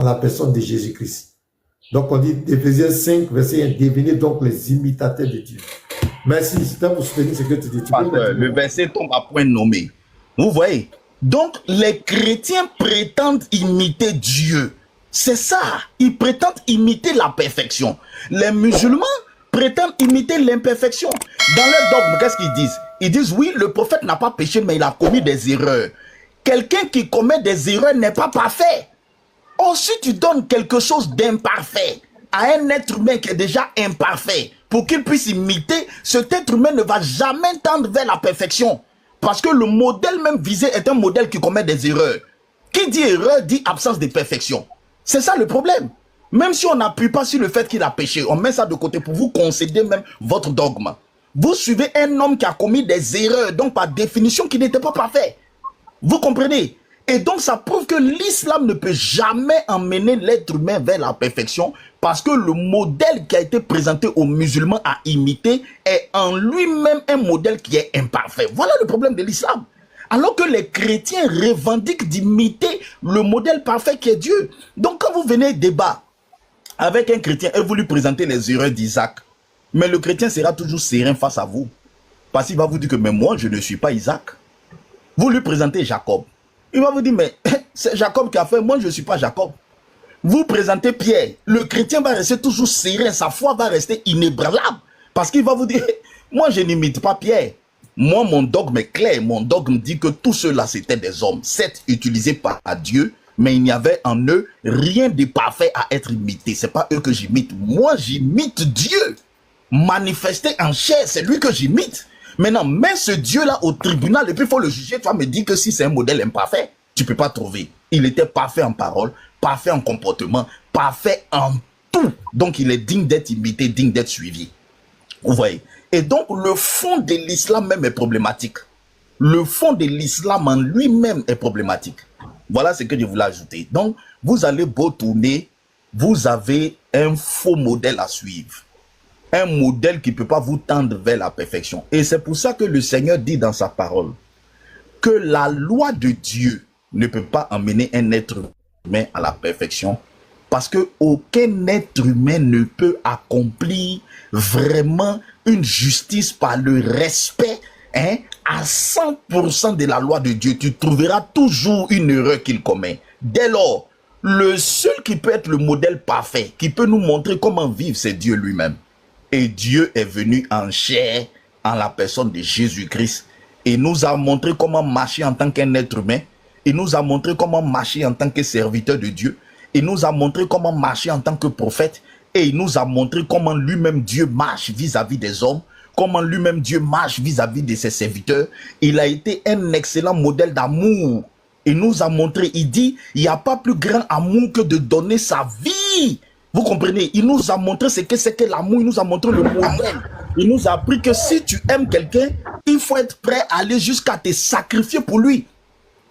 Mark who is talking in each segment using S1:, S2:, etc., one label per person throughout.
S1: à la personne de Jésus-Christ. Donc on dit, Éphésiens 5, verset 1, devenez donc les imitateurs de Dieu. Merci, c'est pour soutenir ce que tu dis.
S2: Le verset tombe à point nommé. Vous voyez? Donc les chrétiens prétendent imiter Dieu. C'est ça. Ils prétendent imiter la perfection. Les musulmans prétendent imiter l'imperfection. Dans leur dogme, qu'est-ce qu'ils disent? Ils disent, oui, le prophète n'a pas péché, mais il a commis des erreurs. Quelqu'un qui commet des erreurs n'est pas parfait. Or, si tu donnes quelque chose d'imparfait à un être humain qui est déjà imparfait, pour qu'il puisse imiter, cet être humain ne va jamais tendre vers la perfection. Parce que le modèle même visé est un modèle qui commet des erreurs. Qui dit erreur dit absence de perfection. C'est ça le problème. Même si on n'appuie pas sur le fait qu'il a péché, on met ça de côté pour vous concéder même votre dogme. Vous suivez un homme qui a commis des erreurs, donc par définition qui n'était pas parfait. Vous comprenez? Et donc ça prouve que l'islam ne peut jamais emmener l'être humain vers la perfection parce que le modèle qui a été présenté aux musulmans à imiter est en lui-même un modèle qui est imparfait. Voilà le problème de l'islam. Alors que les chrétiens revendiquent d'imiter le modèle parfait qui est Dieu. Donc quand vous venez débat avec un chrétien et vous lui présentez les erreurs d'Isaac, mais le chrétien sera toujours serein face à vous. Parce qu'il va vous dire que mais moi je ne suis pas Isaac. Vous lui présentez Jacob. Il va vous dire mais c'est Jacob qui a fait, moi je ne suis pas Jacob. Vous présentez Pierre, le chrétien va rester toujours serein, sa foi va rester inébranlable. Parce qu'il va vous dire, moi je n'imite pas Pierre. Moi mon dogme est clair, mon dogme dit que tous ceux-là c'était des hommes, certes utilisés par Dieu, mais il n'y avait en eux rien de parfait à être imité. Ce n'est pas eux que j'imite, moi j'imite Dieu. Manifesté en chair, c'est lui que j'imite. Maintenant, mets ce Dieu-là au tribunal et puis il faut le juger. Tu vas me dire que si c'est un modèle imparfait, tu ne peux pas trouver. Il était parfait en parole, parfait en comportement, parfait en tout. Donc, il est digne d'être imité, digne d'être suivi. Vous voyez? Et donc, le fond de l'islam même est problématique. Le fond de l'islam en lui-même est problématique. Voilà ce que je voulais ajouter. Donc, vous allez beau tourner, vous avez un faux modèle à suivre. Un modèle qui ne peut pas vous tendre vers la perfection. Et c'est pour ça que le Seigneur dit dans sa parole que la loi de Dieu ne peut pas emmener un être humain à la perfection parce qu'aucun être humain ne peut accomplir vraiment une justice par le respect à 100% de la loi de Dieu. Tu trouveras toujours une erreur qu'il commet. Dès lors, le seul qui peut être le modèle parfait, qui peut nous montrer comment vivre, c'est Dieu lui-même. Et Dieu est venu en chair, en la personne de Jésus-Christ. Et nous a montré comment marcher en tant qu'un être humain. Il nous a montré comment marcher en tant que serviteur de Dieu. Il nous a montré comment marcher en tant que prophète. Et il nous a montré comment lui-même Dieu marche vis-à-vis des hommes. Comment lui-même Dieu marche vis-à-vis de ses serviteurs. Il a été un excellent modèle d'amour. Il nous a montré, il dit, il n'y a pas plus grand amour que de donner sa vie. Vous comprenez? Il nous a montré ce que c'est que l'amour, il nous a montré le modèle. Il nous a appris que si tu aimes quelqu'un, il faut être prêt à aller jusqu'à te sacrifier pour lui.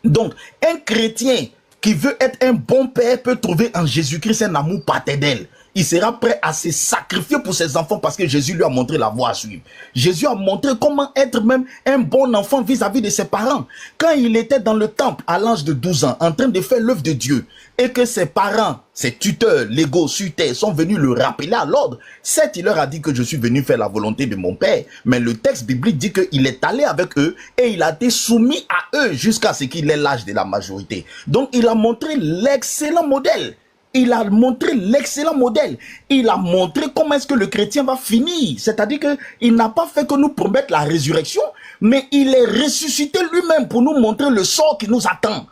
S2: Donc, un chrétien qui veut être un bon père peut trouver en Jésus-Christ un amour paternel. Il sera prêt à se sacrifier pour ses enfants parce que Jésus lui a montré la voie à suivre. Jésus a montré comment être même un bon enfant vis-à-vis de ses parents. Quand il était dans le temple à l'âge de 12 ans, en train de faire l'œuvre de Dieu, et que ses parents, ses tuteurs légaux sur terre sont venus le rappeler à l'ordre. Certes, il leur a dit que je suis venu faire la volonté de mon Père, mais le texte biblique dit qu'il est allé avec eux et il a été soumis à eux jusqu'à ce qu'il ait l'âge de la majorité. Donc, il a montré l'excellent modèle. Il a montré l'excellent modèle. Il a montré comment est-ce que le chrétien va finir. C'est-à-dire qu'il n'a pas fait que nous promettre la résurrection, mais il est ressuscité lui-même pour nous montrer le sort qui nous attend.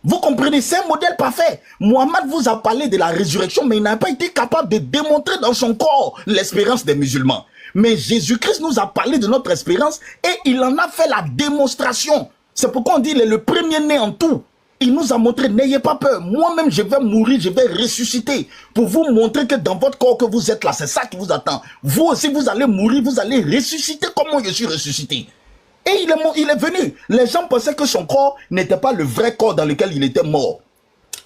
S2: Vous comprenez, c'est un modèle parfait. Mohammed vous a parlé de la résurrection, mais il n'a pas été capable de démontrer dans son corps l'espérance des musulmans. Mais Jésus-Christ nous a parlé de notre espérance et il en a fait la démonstration. C'est pourquoi on dit qu'il est le premier-né en tout. Il nous a montré, n'ayez pas peur, moi-même je vais mourir, je vais ressusciter pour vous montrer que dans votre corps que vous êtes là, c'est ça qui vous attend. Vous aussi vous allez mourir, vous allez ressusciter comme moi je suis ressuscité. Et il est venu. Les gens pensaient que son corps n'était pas le vrai corps dans lequel il était mort.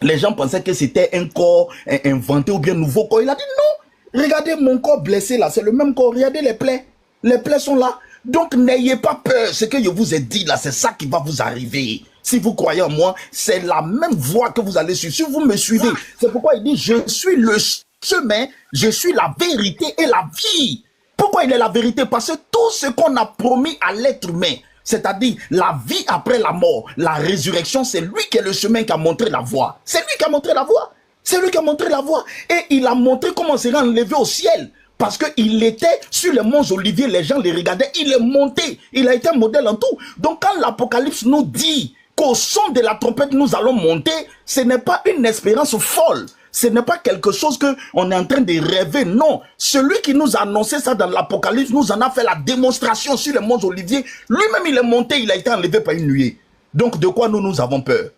S2: Les gens pensaient que c'était un corps inventé ou bien nouveau corps. Il a dit non, regardez mon corps blessé là, c'est le même corps, regardez les plaies. Les plaies sont là. Donc n'ayez pas peur, ce que je vous ai dit là, c'est ça qui va vous arriver. Si vous croyez en moi, c'est la même voie que vous allez suivre. Si vous me suivez, c'est pourquoi il dit, je suis le chemin, je suis la vérité et la vie. Pourquoi il est la vérité? Parce que tout ce qu'on a promis à l'être humain, c'est-à-dire la vie après la mort, la résurrection, c'est lui qui est le chemin qui a montré la voie. C'est lui qui a montré la voie. C'est lui qui a montré la voie. Et il a montré comment on serait enlevé au ciel. Parce qu'il était sur les monts Olivier, les gens les regardaient, il est monté. Il a été un modèle en tout. Donc quand l'Apocalypse nous dit qu'au son de la trompette, nous allons monter, ce n'est pas une espérance folle. Ce n'est pas quelque chose qu'on est en train de rêver. Non, celui qui nous a annoncé ça dans l'Apocalypse nous en a fait la démonstration sur les monts Olivier. Lui-même, il est monté, il a été enlevé par une nuée. Donc de quoi nous avons peur?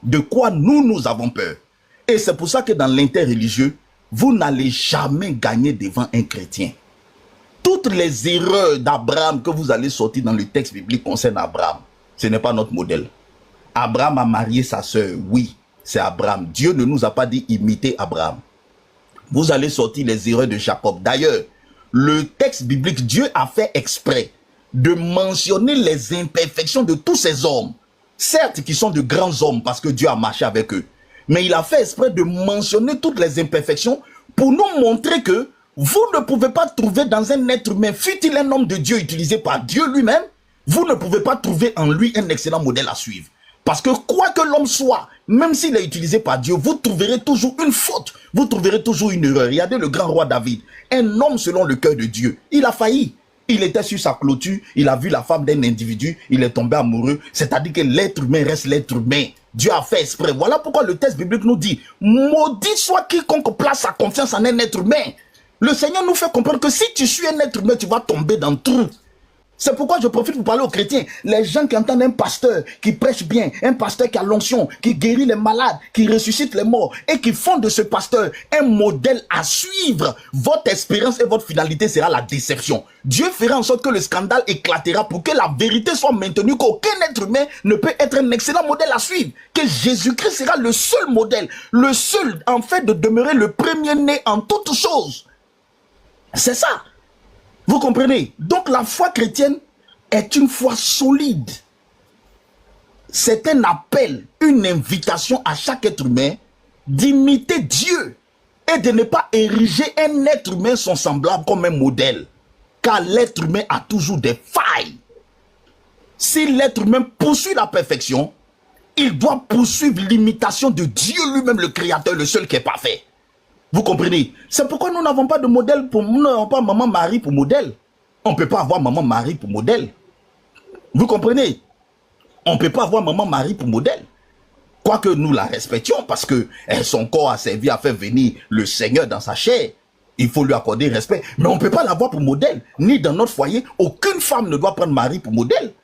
S2: De quoi nous avons peur? Et c'est pour ça que dans l'interreligieux, vous n'allez jamais gagner devant un chrétien. Toutes les erreurs d'Abraham que vous allez sortir dans le texte biblique concernant Abraham, ce n'est pas notre modèle. Abraham a marié sa sœur, oui, c'est Abraham. Dieu ne nous a pas dit imiter Abraham. Vous allez sortir les erreurs de Jacob. D'ailleurs, le texte biblique, Dieu a fait exprès de mentionner les imperfections de tous ces hommes. Certes, qui sont de grands hommes parce que Dieu a marché avec eux. Mais il a fait exprès de mentionner toutes les imperfections pour nous montrer que vous ne pouvez pas trouver dans un être humain, fût-il un homme de Dieu utilisé par Dieu lui-même, vous ne pouvez pas trouver en lui un excellent modèle à suivre. Parce que quoi que l'homme soit, même s'il est utilisé par Dieu, vous trouverez toujours une faute, vous trouverez toujours une erreur. Regardez le grand roi David, un homme selon le cœur de Dieu, il a failli. Il était sur sa clôture, il a vu la femme d'un individu, il est tombé amoureux. C'est-à-dire que l'être humain reste l'être humain. Dieu a fait exprès. Voilà pourquoi le texte biblique nous dit, maudit soit quiconque place sa confiance en un être humain. Le Seigneur nous fait comprendre que si tu suis un être humain, tu vas tomber dans le trou. C'est pourquoi je profite pour parler aux chrétiens. Les gens qui entendent un pasteur qui prêche bien, un pasteur qui a l'onction, qui guérit les malades, qui ressuscite les morts et qui font de ce pasteur un modèle à suivre. Votre espérance et votre finalité sera la déception. Dieu fera en sorte que le scandale éclatera pour que la vérité soit maintenue, qu'aucun être humain ne peut être un excellent modèle à suivre. Que Jésus-Christ sera le seul modèle, le seul en fait de demeurer le premier-né en toutes choses. C'est ça. Vous comprenez? Donc la foi chrétienne est une foi solide. C'est un appel, une invitation à chaque être humain d'imiter Dieu et de ne pas ériger un être humain son semblable comme un modèle. Car l'être humain a toujours des failles. Si l'être humain poursuit la perfection, il doit poursuivre l'imitation de Dieu lui-même, le Créateur, le seul qui est parfait. Vous comprenez? C'est pourquoi nous n'avons pas de modèle nous n'avons pas Maman Marie pour modèle. On ne peut pas avoir Maman Marie pour modèle. Vous comprenez? On ne peut pas avoir Maman Marie pour modèle. Quoique nous la respections parce que son corps a servi à faire venir le Seigneur dans sa chair. Il faut lui accorder respect. Mais on ne peut pas l'avoir pour modèle. Ni dans notre foyer, aucune femme ne doit prendre Marie pour modèle.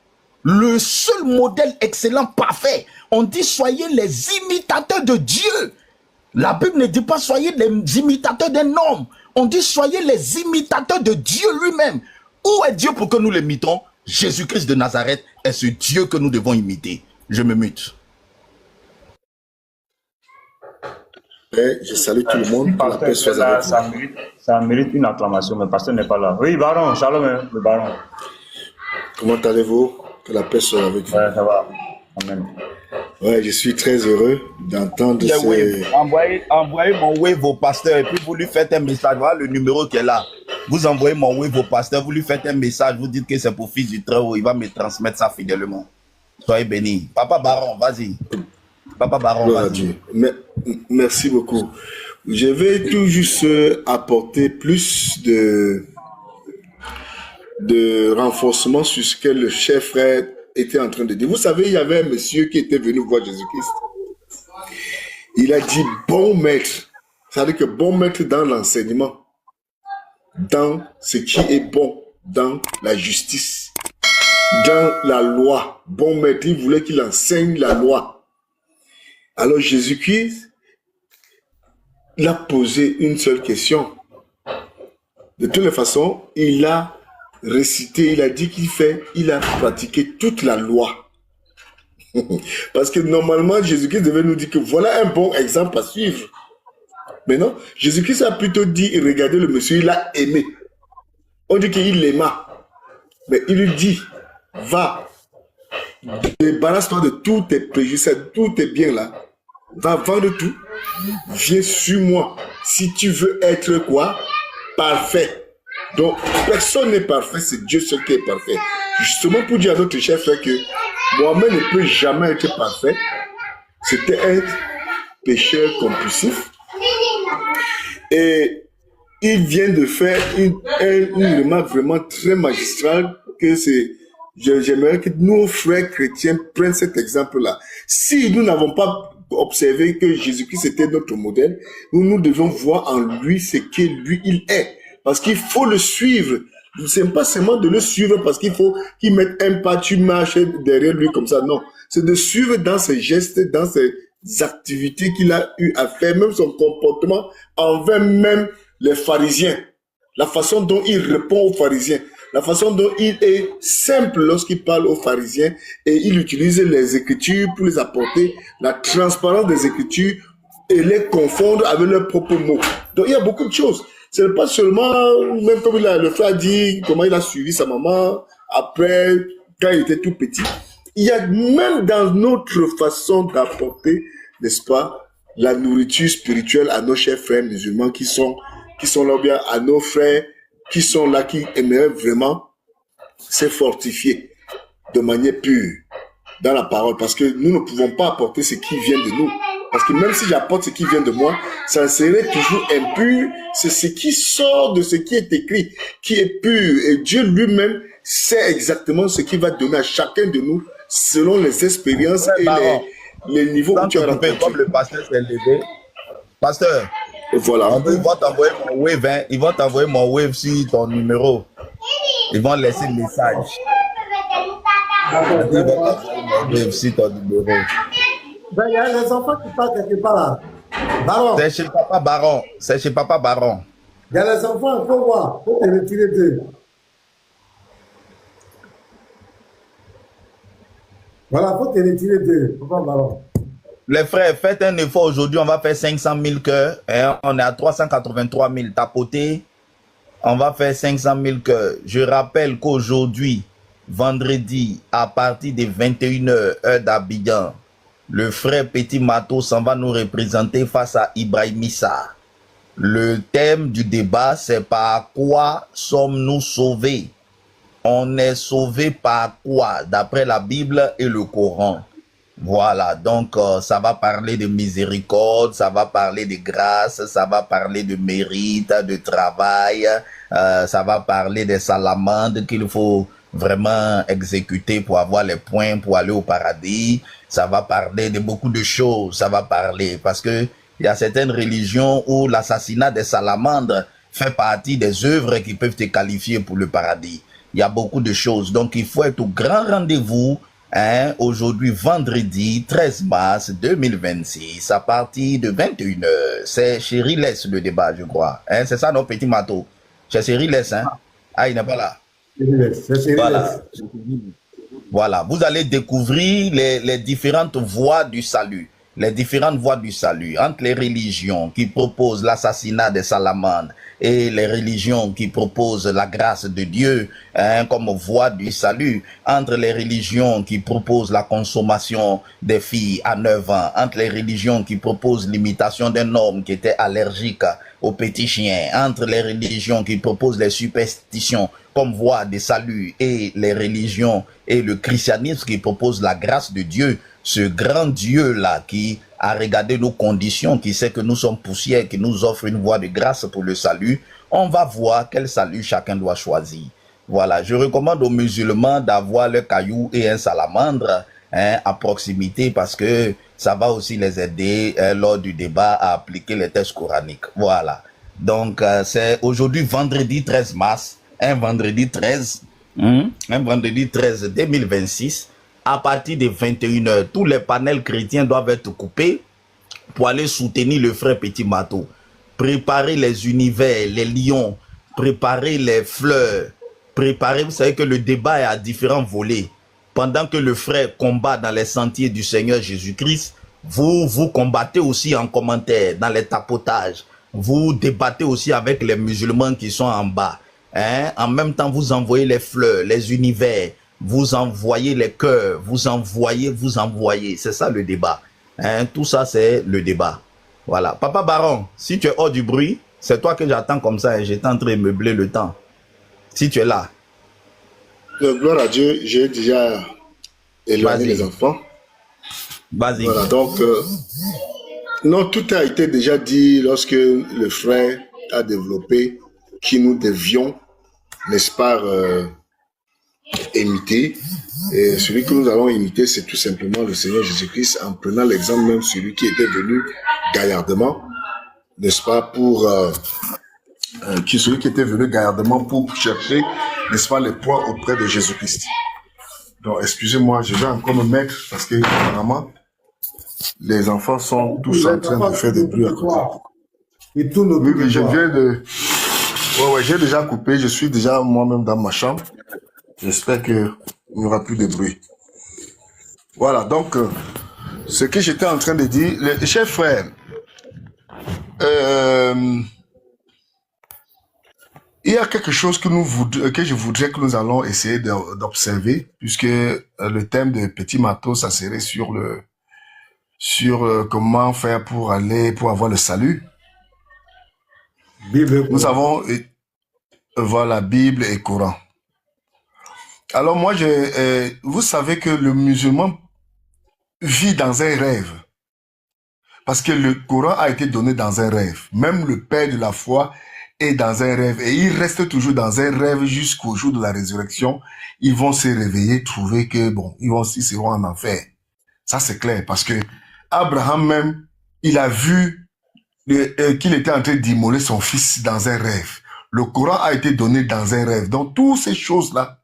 S2: Le seul modèle excellent, parfait. On dit soyez les imitateurs de Dieu. La Bible ne dit pas soyez les imitateurs d'un homme. On dit soyez les imitateurs de Dieu lui-même. Où est Dieu pour que nous l'imitons? Jésus-Christ de Nazareth est ce Dieu que nous devons imiter. Je me mute.
S3: Je salue tout le monde. Que la paix soit avec vous.
S4: Ça mérite une acclamation, mais le pasteur n'est pas là. Oui, baron, shalom, hein, le baron.
S3: Comment allez-vous? Que la paix soit avec vous.
S4: Ouais, ça va. Amen.
S3: Ouais, je suis très heureux d'entendre
S2: Envoyez mon wave au pasteur et puis vous lui faites un message. Voilà le numéro qui est là. Vous envoyez mon wave au pasteur, vous lui faites un message, vous dites que c'est pour Fils du Très-Haut, il va me transmettre ça fidèlement. Soyez bénis. Papa Baron, vas-y. Papa Baron, vas-y.
S3: Merci beaucoup. Je vais tout juste apporter plus de renforcement sur ce que le chef frère était en train de dire. Vous savez, il y avait un monsieur qui était venu voir Jésus-Christ. Il a dit bon maître. C'est-à-dire que bon maître dans l'enseignement, dans ce qui est bon, dans la justice, dans la loi. Bon maître, il voulait qu'il enseigne la loi. Alors Jésus-Christ, il a posé une seule question. De toutes les façons, il a récité, il a dit il a pratiqué toute la loi. Parce que normalement, Jésus-Christ devait nous dire que voilà un bon exemple à suivre. Mais non, Jésus-Christ a plutôt dit, regardez le monsieur, il a aimé. On dit qu'il l'aima. Mais il lui dit, va Débarrasse-toi de tous tes préjugés, tous tes biens là. Va vendre tout. Viens sur moi. Si tu veux être quoi? Parfait. Donc, personne n'est parfait, c'est Dieu seul qui est parfait. Justement pour dire à notre cher frère que Mohamed ne peut jamais être parfait. C'était un pécheur compulsif. Et il vient de faire une remarque vraiment très magistrale que c'est... J'aimerais que nos frères chrétiens prennent cet exemple-là. Si nous n'avons pas observé que Jésus-Christ était notre modèle, nous devons voir en lui ce qu'il lui il est. Parce qu'il faut le suivre. C'est pas seulement de le suivre parce qu'il faut qu'il mette un pas, tu marches derrière lui comme ça. Non. C'est de suivre dans ses gestes, dans ses activités qu'il a eu à faire, même son comportement envers même les pharisiens. La façon dont il répond aux pharisiens. La façon dont il est simple lorsqu'il parle aux pharisiens et il utilise les Écritures pour les apporter, la transparence des Écritures et les confondre avec leurs propres mots. Donc il y a beaucoup de choses. Ce n'est pas seulement, même comme le frère a dit, comment il a suivi sa maman après, quand il était tout petit. Il y a même dans notre façon d'apporter, n'est-ce pas, la nourriture spirituelle à nos chers frères musulmans qui sont là, ou bien à nos frères qui sont là, qui aimeraient vraiment se fortifier de manière pure dans la parole. Parce que nous ne pouvons pas apporter ce qui vient de nous. Parce que même si j'apporte ce qui vient de moi, ça serait toujours impur. C'est ce qui sort de ce qui est écrit, qui est pur. Et Dieu lui-même sait exactement ce qu'il va donner à chacun de nous selon les expériences et les niveaux où tu as rencontré.
S2: Comme le pasteur s'est levé. Pasteur.
S3: Et voilà.
S2: Ils vont t'envoyer mon wave, hein. Ils vont t'envoyer mon wave sur ton numéro. Ils vont laisser le message. Ils vont t'envoyer mon wave sur ton numéro.
S1: Ben, il y a les enfants qui parlent quelque part là. Baron.
S2: C'est chez Papa Baron. C'est chez Papa Baron.
S1: Il y a les enfants, il faut voir. Il faut te retirer d'eux. Voilà, il faut te retirer d'eux. Papa Baron.
S2: Les frères, faites un effort aujourd'hui. On va faire 500 000 cœurs. Hein? On est à 383 000 tapotés. On va faire 500 000 cœurs. Je rappelle qu'aujourd'hui, vendredi, à partir de 21h, heure d'Abidjan, le frère Petit Mato s'en va nous représenter face à Ibrahim Issa. Le thème du débat, c'est par quoi sommes-nous sauvés? On est sauvés par quoi? D'après la Bible et le Coran. Voilà, donc ça va parler de miséricorde, ça va parler de grâce, ça va parler de mérite, de travail, ça va parler des salamandres qu'il faut vraiment exécuter pour avoir les points pour aller au paradis. Ça va parler de beaucoup de choses, ça va parler parce que il y a certaines religions où l'assassinat des salamandres fait partie des œuvres qui peuvent te qualifier pour le paradis. Il y a beaucoup de choses, donc il faut être au grand rendez-vous. Hein, aujourd'hui, vendredi 13 mars 2026, à partir de 21h, c'est chez Riles le débat, je crois. Hein, c'est ça, nos petits matos. C'est chez Riles, hein? Ah, il n'est pas là. Voilà. Voilà, vous allez découvrir les différentes voies du salut. Les différentes voies du salut entre les religions qui proposent l'assassinat des salamandres et les religions qui proposent la grâce de Dieu hein, comme voie du salut, entre les religions qui proposent la consommation des filles à 9 ans, entre les religions qui proposent l'imitation d'un homme qui était allergique aux petits chiens, entre les religions qui proposent les superstitions comme voie de salut et les religions et le christianisme qui propose la grâce de Dieu, ce grand Dieu-là qui a regardé nos conditions, qui sait que nous sommes poussière, qui nous offre une voie de grâce pour le salut, on va voir quel salut chacun doit choisir. Voilà, je recommande aux musulmans d'avoir le caillou et un salamandre hein, à proximité parce que ça va aussi les aider lors du débat à appliquer les textes coraniques. Voilà, donc c'est aujourd'hui vendredi 13 mars, un vendredi 13 2026, à partir de 21h, tous les panels chrétiens doivent être coupés pour aller soutenir le frère Petit Mato. Préparer les univers, les lions, préparer les fleurs, préparer, vous savez que le débat est à différents volets. Pendant que le frère combat dans les sentiers du Seigneur Jésus-Christ, vous combattez aussi en commentaire, dans les tapotages. Vous débattez aussi avec les musulmans qui sont en bas. Hein? En même temps, vous envoyez les fleurs, les univers, vous envoyez les cœurs, vous envoyez. C'est ça le débat. Hein, tout ça, c'est le débat. Voilà. Papa Baron, si tu es hors du bruit, c'est toi que j'attends comme ça et j'étais en train de meubler le temps. Si tu es là.
S3: Gloire à Dieu, j'ai déjà éloigné les enfants.
S2: Vas-y.
S3: Voilà, donc, non, tout a été déjà dit lorsque le frère a développé qui nous devions, n'est-ce pas, imiter. Et celui que nous allons imiter, c'est tout simplement le Seigneur Jésus-Christ, en prenant l'exemple même celui qui était venu gaillardement, n'est-ce pas, pour celui qui était venu gaillardement pour chercher, n'est-ce pas, les points auprès de Jésus-Christ. Donc, excusez-moi, je vais encore me mettre parce que apparemment, les enfants sont tous en train de faire des bruits à côté.
S1: Et tout nos
S3: Oui, mais je viens de... Ouais, j'ai déjà coupé, je suis déjà moi-même dans ma chambre. J'espère qu'il n'y aura plus de bruit. Voilà, donc, ce que j'étais en train de dire, chers frères, il y a quelque chose que je voudrais que nous allons essayer d'observer, puisque le thème de Petit Marteau, ça serait sur comment faire pour avoir le salut.
S1: Bible,
S3: Nous avons, voilà, Bible et Coran. Alors moi, vous savez que le musulman vit dans un rêve. Parce que le Coran a été donné dans un rêve. Même le père de la foi est dans un rêve. Et il reste toujours dans un rêve jusqu'au jour de la résurrection. Ils vont se réveiller, trouver que, bon, ils seront en enfer. Ça, c'est clair. Parce que Abraham même, il a vu qu'il était en train d'immoler son fils dans un rêve. Le Coran a été donné dans un rêve. Donc, toutes ces choses-là,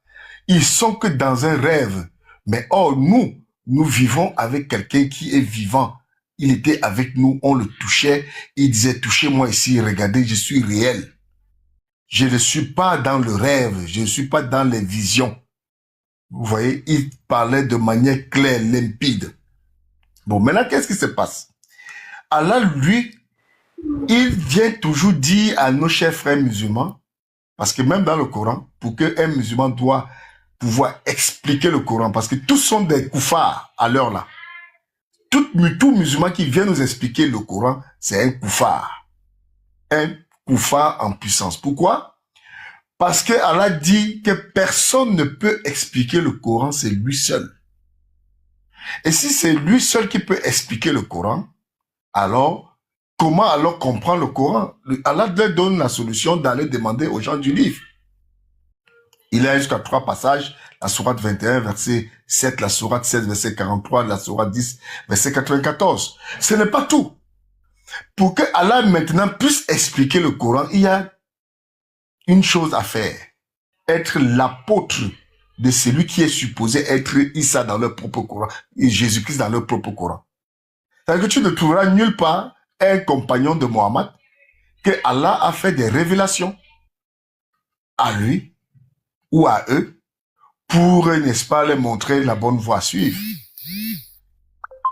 S3: ils sont que dans un rêve. Mais or, nous vivons avec quelqu'un qui est vivant. Il était avec nous, on le touchait. Il disait, touchez-moi ici, regardez, je suis réel. Je ne suis pas dans le rêve, je ne suis pas dans les visions. Vous voyez, il parlait de manière claire, limpide. Bon, maintenant, qu'est-ce qui se passe? Allah, lui, il vient toujours dire à nos chers frères musulmans, parce que même dans le Coran, pour qu'un musulman doit pouvoir expliquer le Coran, parce que tous sont des koufars à l'heure là. Tout musulman qui vient nous expliquer le Coran, c'est un koufar. Un koufar en puissance. Pourquoi? Parce que Allah dit que personne ne peut expliquer le Coran, c'est lui seul. Et si c'est lui seul qui peut expliquer le Coran, alors, comment alors comprendre le Coran? Allah leur donne la solution d'aller demander aux gens du livre. Il y a jusqu'à 3 passages, la sourate 21, verset 7, la sourate 16, verset 43, la sourate 10, verset 94. Ce n'est pas tout. Pour que Allah maintenant puisse expliquer le Coran, il y a une chose à faire. Être l'apôtre de celui qui est supposé être Issa dans leur propre Coran, et Jésus-Christ dans leur propre Coran. C'est-à-dire que tu ne trouveras nulle part un compagnon de Mohammed que Allah a fait des révélations à lui ou à eux pour, n'est-ce pas, leur montrer la bonne voie à suivre.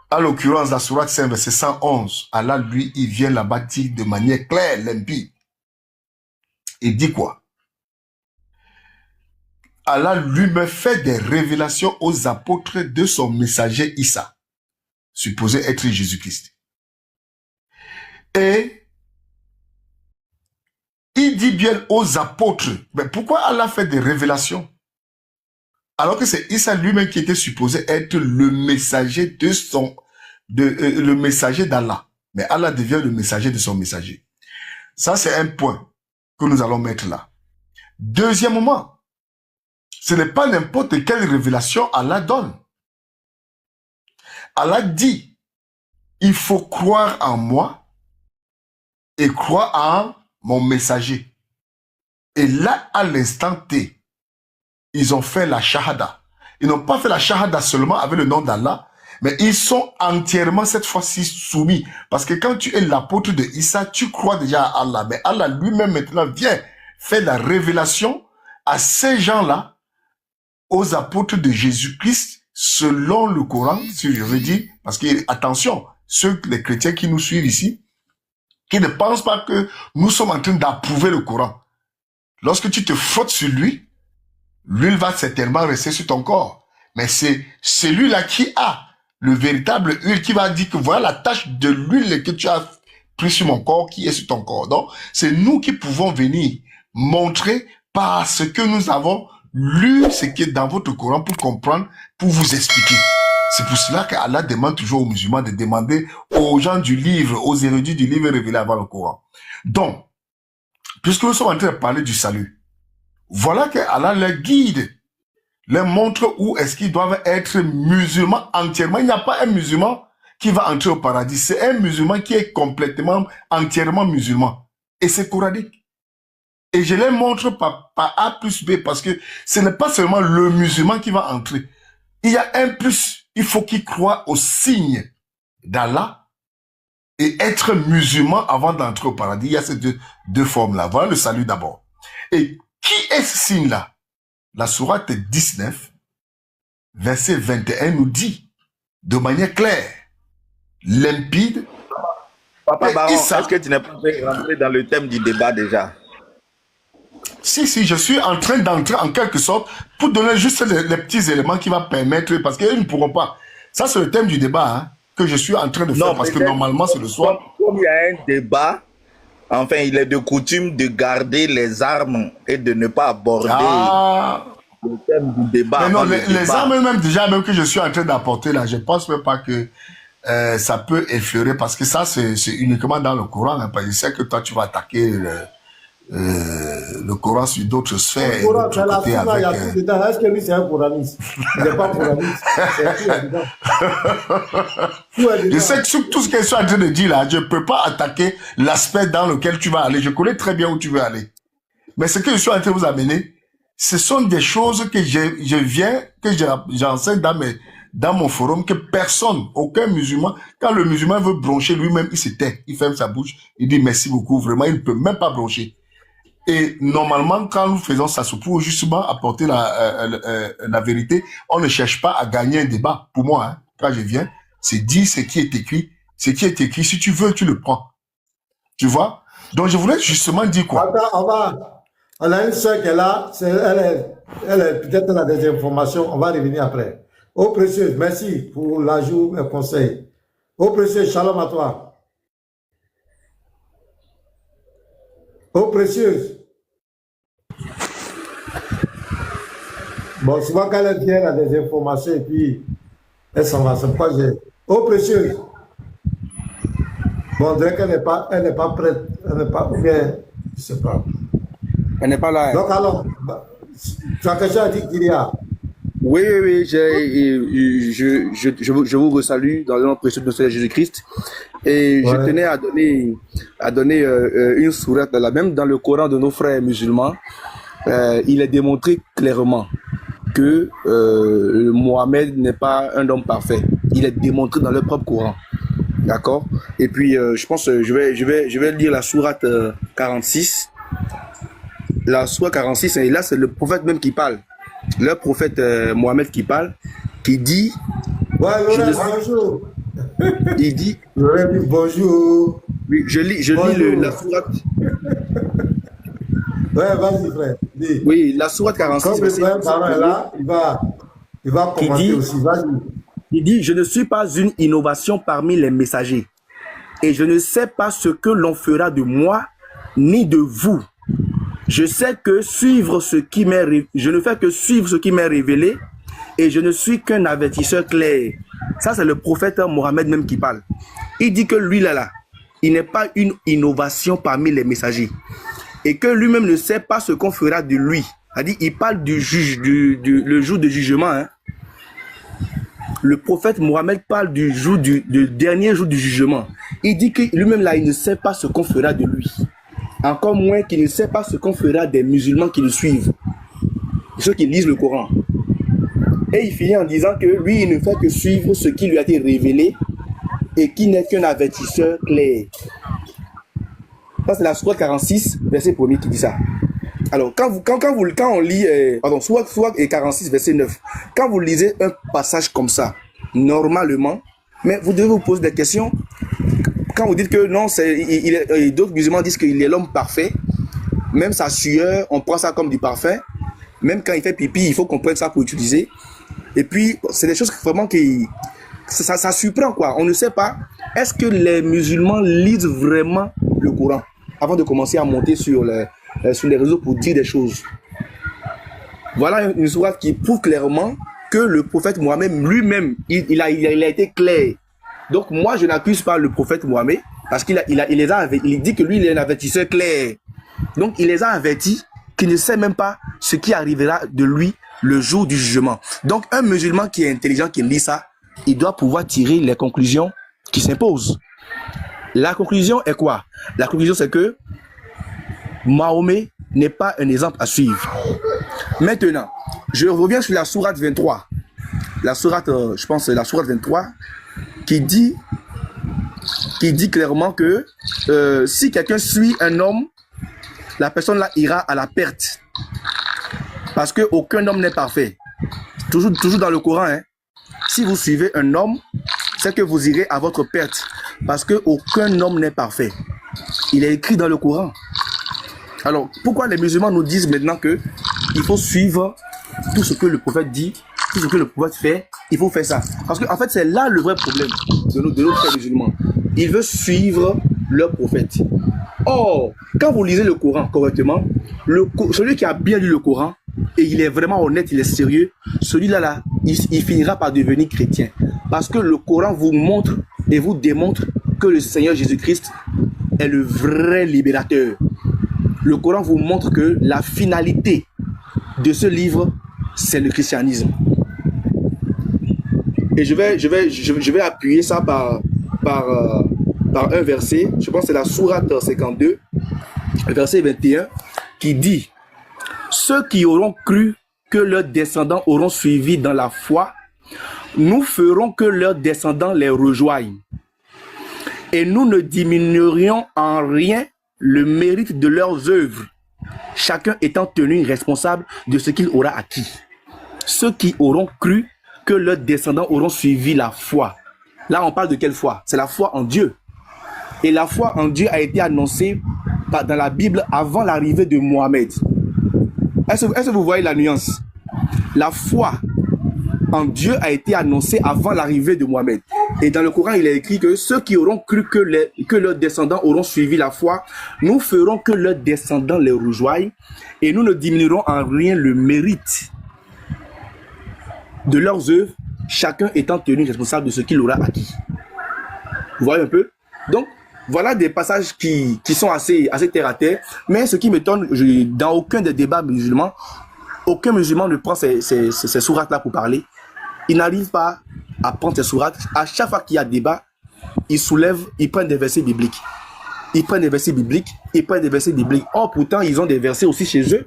S3: À l'occurrence, la sourate 5, verset 111, Allah, lui, il vient là-bas dire de manière claire, limpide. Il dit quoi? Allah lui-même fait des révélations aux apôtres de son messager Issa, supposé être Jésus-Christ. Et il dit bien aux apôtres, mais pourquoi Allah fait des révélations? Alors que c'est Issa lui-même qui était supposé être le messager le messager d'Allah. Mais Allah devient le messager de son messager. Ça, c'est un point que nous allons mettre là. Deuxièmement, ce n'est pas n'importe quelle révélation Allah donne. Allah dit, il faut croire en moi et croire en mon messager. Et là, à l'instant T, ils ont fait la shahada. Ils n'ont pas fait la shahada seulement avec le nom d'Allah, mais ils sont entièrement cette fois-ci soumis. Parce que quand tu es l'apôtre de Issa, tu crois déjà à Allah. Mais Allah lui-même maintenant vient faire la révélation à ces gens-là, aux apôtres de Jésus-Christ, selon le Coran, si je veux dire. Parce que, attention, les chrétiens qui nous suivent ici, qui ne pensent pas que nous sommes en train d'approuver le Coran. Lorsque tu te frottes sur lui, l'huile va certainement rester sur ton corps. Mais c'est celui-là qui a le véritable huile qui va dire que voilà la tache de l'huile que tu as pris sur mon corps qui est sur ton corps. Donc, c'est nous qui pouvons venir montrer parce que nous avons lu ce qui est dans votre Coran pour comprendre, pour vous expliquer. C'est pour cela qu'Allah demande toujours aux musulmans de demander aux gens du livre, aux érudits du livre révélé avant le Coran. Donc, puisque nous sommes en train de parler du salut, voilà qu'Allah leur guide, leur montre où est-ce qu'ils doivent être musulmans entièrement. Il n'y a pas un musulman qui va entrer au paradis. C'est un musulman qui est complètement, entièrement musulman. Et c'est coranique. Et je les montre par A plus B parce que ce n'est pas seulement le musulman qui va entrer. Il y a un plus. Il faut qu'il croie au signe d'Allah et être musulman avant d'entrer au paradis. Il y a ces deux formes-là. Voilà le salut d'abord. Et qui est ce signe-là? La sourate 19, verset 21 nous dit de manière claire, limpide.
S2: Papa Baron, est-ce que tu n'es pas rentré dans le thème du débat déjà?
S3: Si, je suis en train d'entrer en quelque sorte pour donner juste les petits éléments qui vont permettre, parce qu'ils ne pourront pas. Ça, c'est le thème du débat hein, que je suis en train de faire, parce que normalement, c'est le soir.
S2: Comme il y a un débat, enfin, il est de coutume de garder les armes et de ne pas aborder le thème du débat.
S3: Mais non, les armes même déjà, même que je suis en train d'apporter là, je pense même pas que ça peut effleurer, parce que ça, c'est uniquement dans le Coran. Hein, parce que je sais que toi, tu vas attaquer le Coran sur d'autres sphères. Le Coran,
S1: c'est la sunna, il y a tout dedans. Est-ce que lui, c'est un coraniste? Il n'est pas coraniste.
S3: Je sais que sur tout ce que je suis en train de dire là, je ne peux pas attaquer l'aspect dans lequel tu vas aller. Je connais très bien où tu veux aller. Mais ce que je suis en train de vous amener, ce sont des choses que j'enseigne dans mon forum, que personne, aucun musulman, quand le musulman veut broncher lui-même, il se tait, il ferme sa bouche, il dit merci beaucoup, vraiment, il ne peut même pas broncher. Et normalement, quand nous faisons ça, c'est pour justement apporter la vérité. On ne cherche pas à gagner un débat. Pour moi, hein, quand je viens, c'est dire ce qui est écrit. Ce qui est écrit, si tu veux, tu le prends. Tu vois? Donc, je voulais justement dire quoi?
S1: Attends, on a une soeur qui est là. Elle peut-être a des informations. On va revenir après. Oh, précieuse, merci pour l'ajout et le conseil. Oh, précieuse, shalom à toi. Oh, précieuse. Bon, souvent quand elle vient, elle a des informations et puis elle s'en va. C'est pas j'ai. Oh, précieuse. Bon, on dirait qu'elle n'est pas prête. Elle n'est pas bien. Je sais pas.
S5: Elle n'est pas là. Hein.
S1: Donc alors, tu as quelque chose à dire qu'il y a?
S5: Oui, je vous resalue dans le nom précieux de notre Seigneur Jésus-Christ. Et je tenais à donner une sourate là, même dans le Coran de nos frères musulmans, il est démontré clairement que Mohamed n'est pas un homme parfait. Il est démontré dans le propre Coran. D'accord? Et puis, je pense que je vais lire la sourate 46. La sourate 46, et là, c'est le prophète même qui parle. Le prophète Mohamed qui parle, qui dit...
S1: Ouais, bonjour.
S5: Il dit...
S1: Bonjour.
S5: Oui, je lis la sourate...
S1: Ouais, vas-y, frère. Dis.
S5: Oui, la sourate 46...
S1: Comme le frère parent est là, il va commenter aussi. Vas-y.
S5: Il dit, je ne suis pas une innovation parmi les messagers. Et je ne sais pas ce que l'on fera de moi, ni de vous. Je sais que je ne fais que suivre ce qui m'est révélé et je ne suis qu'un avertisseur clair. Ça, c'est le prophète Mohamed même qui parle. Il dit que lui, là, il n'est pas une innovation parmi les messagers et que lui-même ne sait pas ce qu'on fera de lui. C'est-à-dire, il parle du le jour de jugement. Hein. Le prophète Mohamed parle du dernier jour du jugement. Il dit que lui-même, là, il ne sait pas ce qu'on fera de lui. Encore moins qu'il ne sait pas ce qu'on fera des musulmans qui le suivent, ceux qui lisent le Coran. Et il finit en disant que lui, il ne fait que suivre ce qui lui a été révélé et qui n'est qu'un avertisseur clair. Ça, c'est la sourate 46, verset 1er qui dit ça. Alors, quand on lit, sourate 46, verset 9, quand vous lisez un passage comme ça, normalement, mais vous devez vous poser des questions. Quand vous dites que non, d'autres musulmans disent qu'il est l'homme parfait, même sa sueur, on prend ça comme du parfum. Même quand il fait pipi, il faut qu'on prenne ça pour utiliser. Et puis, c'est des choses vraiment qui... Ça surprend, quoi. On ne sait pas, est-ce que les musulmans lisent vraiment le Coran avant de commencer à monter sur les réseaux pour dire des choses? Voilà une sourate qui prouve clairement que le prophète Mohammed lui-même, il a été clair. Donc moi, je n'accuse pas le prophète Mohammed parce il dit que lui, il est un avertisseur clair. Donc il les a avertis qu'il ne sait même pas ce qui arrivera de lui le jour du jugement. Donc un musulman qui est intelligent, qui lit ça, il doit pouvoir tirer les conclusions qui s'imposent. La conclusion est quoi? La conclusion, c'est que Mahomet n'est pas un exemple à suivre. Maintenant, je reviens sur la sourate 23. La sourate, je pense, c'est la sourate 23 qui dit clairement que si quelqu'un suit un homme, la personne là ira à la perte. Parce qu'aucun homme n'est parfait. Toujours dans le Coran, hein. Si vous suivez un homme, c'est que vous irez à votre perte. Parce qu'aucun homme n'est parfait. Il est écrit dans le Coran. Alors, pourquoi les musulmans nous disent maintenant qu'il faut suivre tout ce que le prophète dit, tout ce que le prophète fait, il faut faire ça? Parce qu'en fait, c'est là le vrai problème de nos frères musulmans. Ils veulent suivre leur prophète. Or, quand vous lisez le Coran correctement, celui qui a bien lu le Coran, et il est vraiment honnête, il est sérieux, celui-là, il finira par devenir chrétien. Parce que le Coran vous montre et vous démontre que le Seigneur Jésus-Christ est le vrai libérateur. Le Coran vous montre que la finalité de ce livre, c'est le christianisme. Et je vais appuyer ça par un verset, je pense que c'est la sourate 52, verset 21, qui dit: ceux qui auront cru que leurs descendants auront suivi dans la foi, nous ferons que leurs descendants les rejoignent. Et nous ne diminuerions en rien le mérite de leurs œuvres, chacun étant tenu responsable de ce qu'il aura acquis. Ceux qui auront cru que leurs descendants auront suivi la foi. Là, on parle de quelle foi? C'est la foi en Dieu. Et la foi en Dieu a été annoncée dans la Bible avant l'arrivée de Mohammed. Est-ce que vous voyez la nuance? La foi en Dieu a été annoncée avant l'arrivée de Mohammed. Et dans le Coran, il est écrit que ceux qui auront cru que leurs descendants auront suivi la foi, nous ferons que leurs descendants les rejoignent et nous ne diminuerons en rien le mérite de leurs œuvres, chacun étant tenu responsable de ce qu'il aura acquis. Vous voyez un peu? Donc, voilà des passages qui sont assez terre à terre. Mais ce qui m'étonne, dans aucun des débats musulmans, aucun musulman ne prend ces sourates-là pour parler. Il n'arrive pas à prendre ces sourates. À chaque fois qu'il y a débat, ils prennent des versets bibliques. Or, pourtant, ils ont des versets aussi chez eux.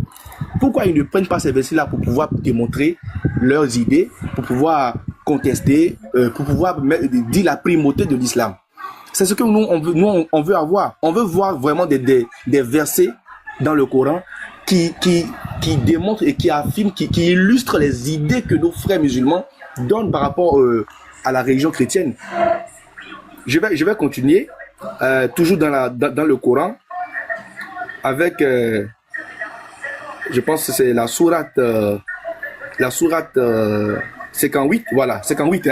S5: Pourquoi ils ne prennent pas ces versets-là pour pouvoir démontrer leurs idées, pour pouvoir contester, pour pouvoir dire la primauté de l'islam? C'est ce que nous, on veut avoir. On veut voir vraiment des versets dans le Coran qui démontrent et qui affirment, qui illustrent les idées que nos frères musulmans donnent par rapport à la religion chrétienne. Je vais continuer, toujours dans le Coran, avec, je pense que c'est la sourate 58, voilà, 58,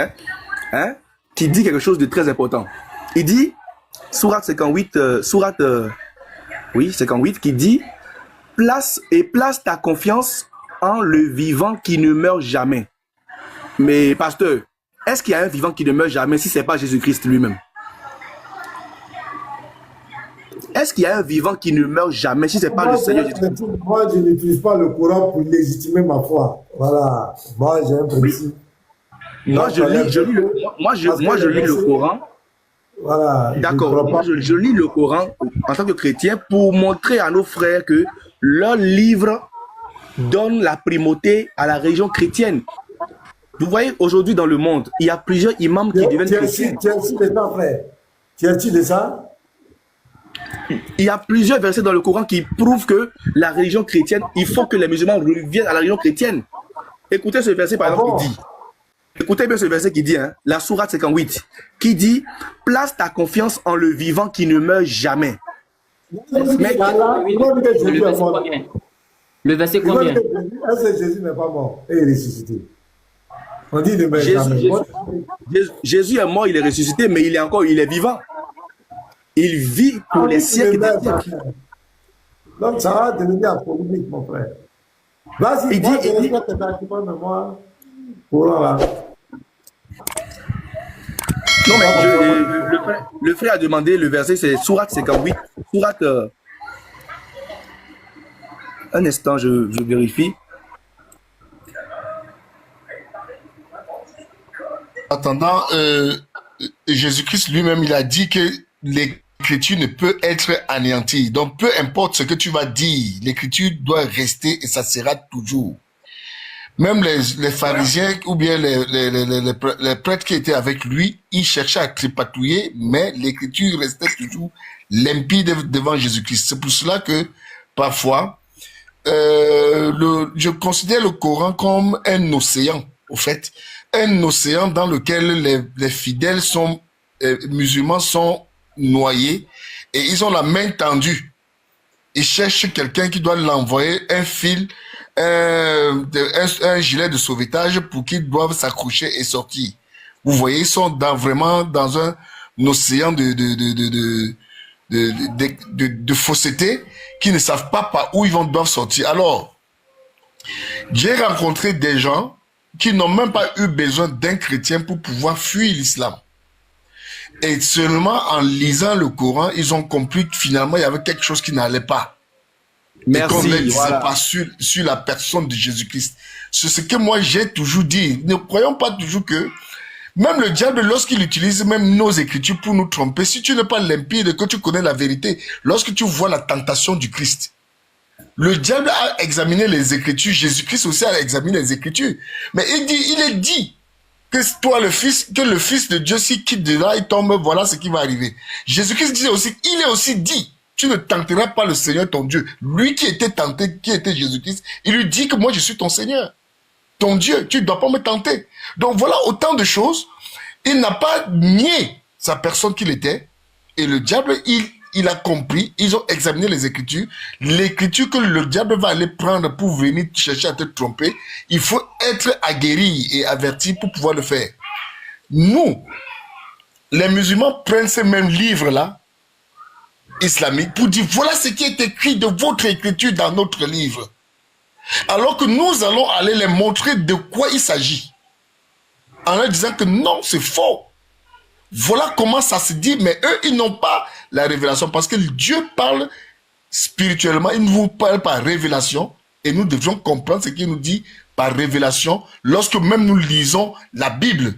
S5: qui dit quelque chose de très important. Il dit, sourate 58, 58, qui dit: place ta confiance en le vivant qui ne meurt jamais. Mais pasteur, est-ce qu'il y a un vivant qui ne meurt jamais si ce n'est pas Jésus-Christ lui-même? Est-ce qu'il y a un vivant qui ne meurt jamais si ce n'est pas le Seigneur Jésus-Christ?
S1: Moi, je n'utilise pas le Coran pour légitimer ma foi. Voilà. Moi, j'ai un principe.
S5: Moi, je lis le Coran.
S1: Voilà.
S5: D'accord. Moi, je lis le Coran en tant que chrétien pour montrer à nos frères que leur livre donne la primauté à la religion chrétienne. Vous voyez, aujourd'hui dans le monde, il y a plusieurs imams qui deviennent chrétiens.
S1: Tu as reçu de ça, frère? Tu as reçu de ça?
S5: Il y a plusieurs versets dans le Coran qui prouvent que la religion chrétienne, il faut que les musulmans reviennent à la religion chrétienne. Écoutez ce verset par exemple qui dit. Écoutez bien ce verset qui dit, la sourate 58, qui dit: place ta confiance en le vivant qui ne meurt jamais. Mais
S6: Le verset
S1: Il va
S6: combien?
S1: dire que est-ce que Jésus n'est pas mort et il est ressuscité? On dit de
S5: Jésus,
S1: jamais.
S5: Jésus est mort, il est ressuscité, mais il est vivant. Il vit pour les siècles des siècles.
S1: Donc ça va devenir un polémique, mon frère. Vas-y, moi je respecte tes arguments, mais moi, pour là.
S5: Non, mais le frère a demandé, le verset, c'est Sourate 58. Sourate. Un instant, je vérifie.
S3: Attendant, Jésus-Christ lui-même, il a dit que l'écriture ne peut être anéantie. Donc, peu importe ce que tu vas dire, l'écriture doit rester et ça sera toujours. Même les pharisiens ou bien les prêtres qui étaient avec lui, ils cherchaient à tripatouiller, mais l'écriture restait toujours limpide devant Jésus-Christ. C'est pour cela que parfois, je considère le Coran comme un océan, au fait. Un océan dans lequel les fidèles musulmans sont noyés et ils ont la main tendue. Ils cherchent quelqu'un qui doit l'envoyer un fil, un gilet de sauvetage pour qu'ils doivent s'accrocher et sortir. Vous voyez, ils sont vraiment dans un océan de fausseté qui ne savent pas par où doivent sortir. Alors, j'ai rencontré des gens qui n'ont même pas eu besoin d'un chrétien pour pouvoir fuir l'islam. Et seulement en lisant le Coran, ils ont compris que finalement, il y avait quelque chose qui n'allait pas.
S5: Merci,
S3: et qu'on ne disait
S5: voilà.
S3: pas sur la personne de Jésus-Christ. C'est ce que moi j'ai toujours dit. Ne croyons pas toujours que même le diable, lorsqu'il utilise même nos écritures pour nous tromper, si tu n'es pas limpide et que tu connais la vérité, lorsque tu vois la tentation du Christ, le diable a examiné les Écritures, Jésus-Christ aussi a examiné les Écritures. Mais il est dit que toi, le Fils de Dieu, s'il quitte de là, il tombe, voilà ce qui va arriver. Jésus-Christ dit aussi, il est aussi dit, tu ne tenteras pas le Seigneur ton Dieu. Lui qui était tenté, qui était Jésus-Christ, il lui dit que moi je suis ton Seigneur, ton Dieu, tu ne dois pas me tenter. Donc voilà autant de choses. Il n'a pas nié sa personne qu'il était, et le diable, il a compris, ils ont examiné les Écritures, l'écriture que le diable va aller prendre pour venir chercher à te tromper, il faut être aguerri et averti pour pouvoir le faire. Nous, les musulmans prennent ces mêmes livres-là, islamiques, pour dire voilà ce qui est écrit de votre écriture dans notre livre. Alors que nous allons aller les montrer de quoi il s'agit. En leur disant que non, c'est faux. Voilà comment ça se dit, mais eux, ils n'ont pas la révélation parce que Dieu parle spirituellement, il ne vous parle par révélation et nous devions comprendre ce qu'il nous dit par révélation lorsque même nous lisons la Bible.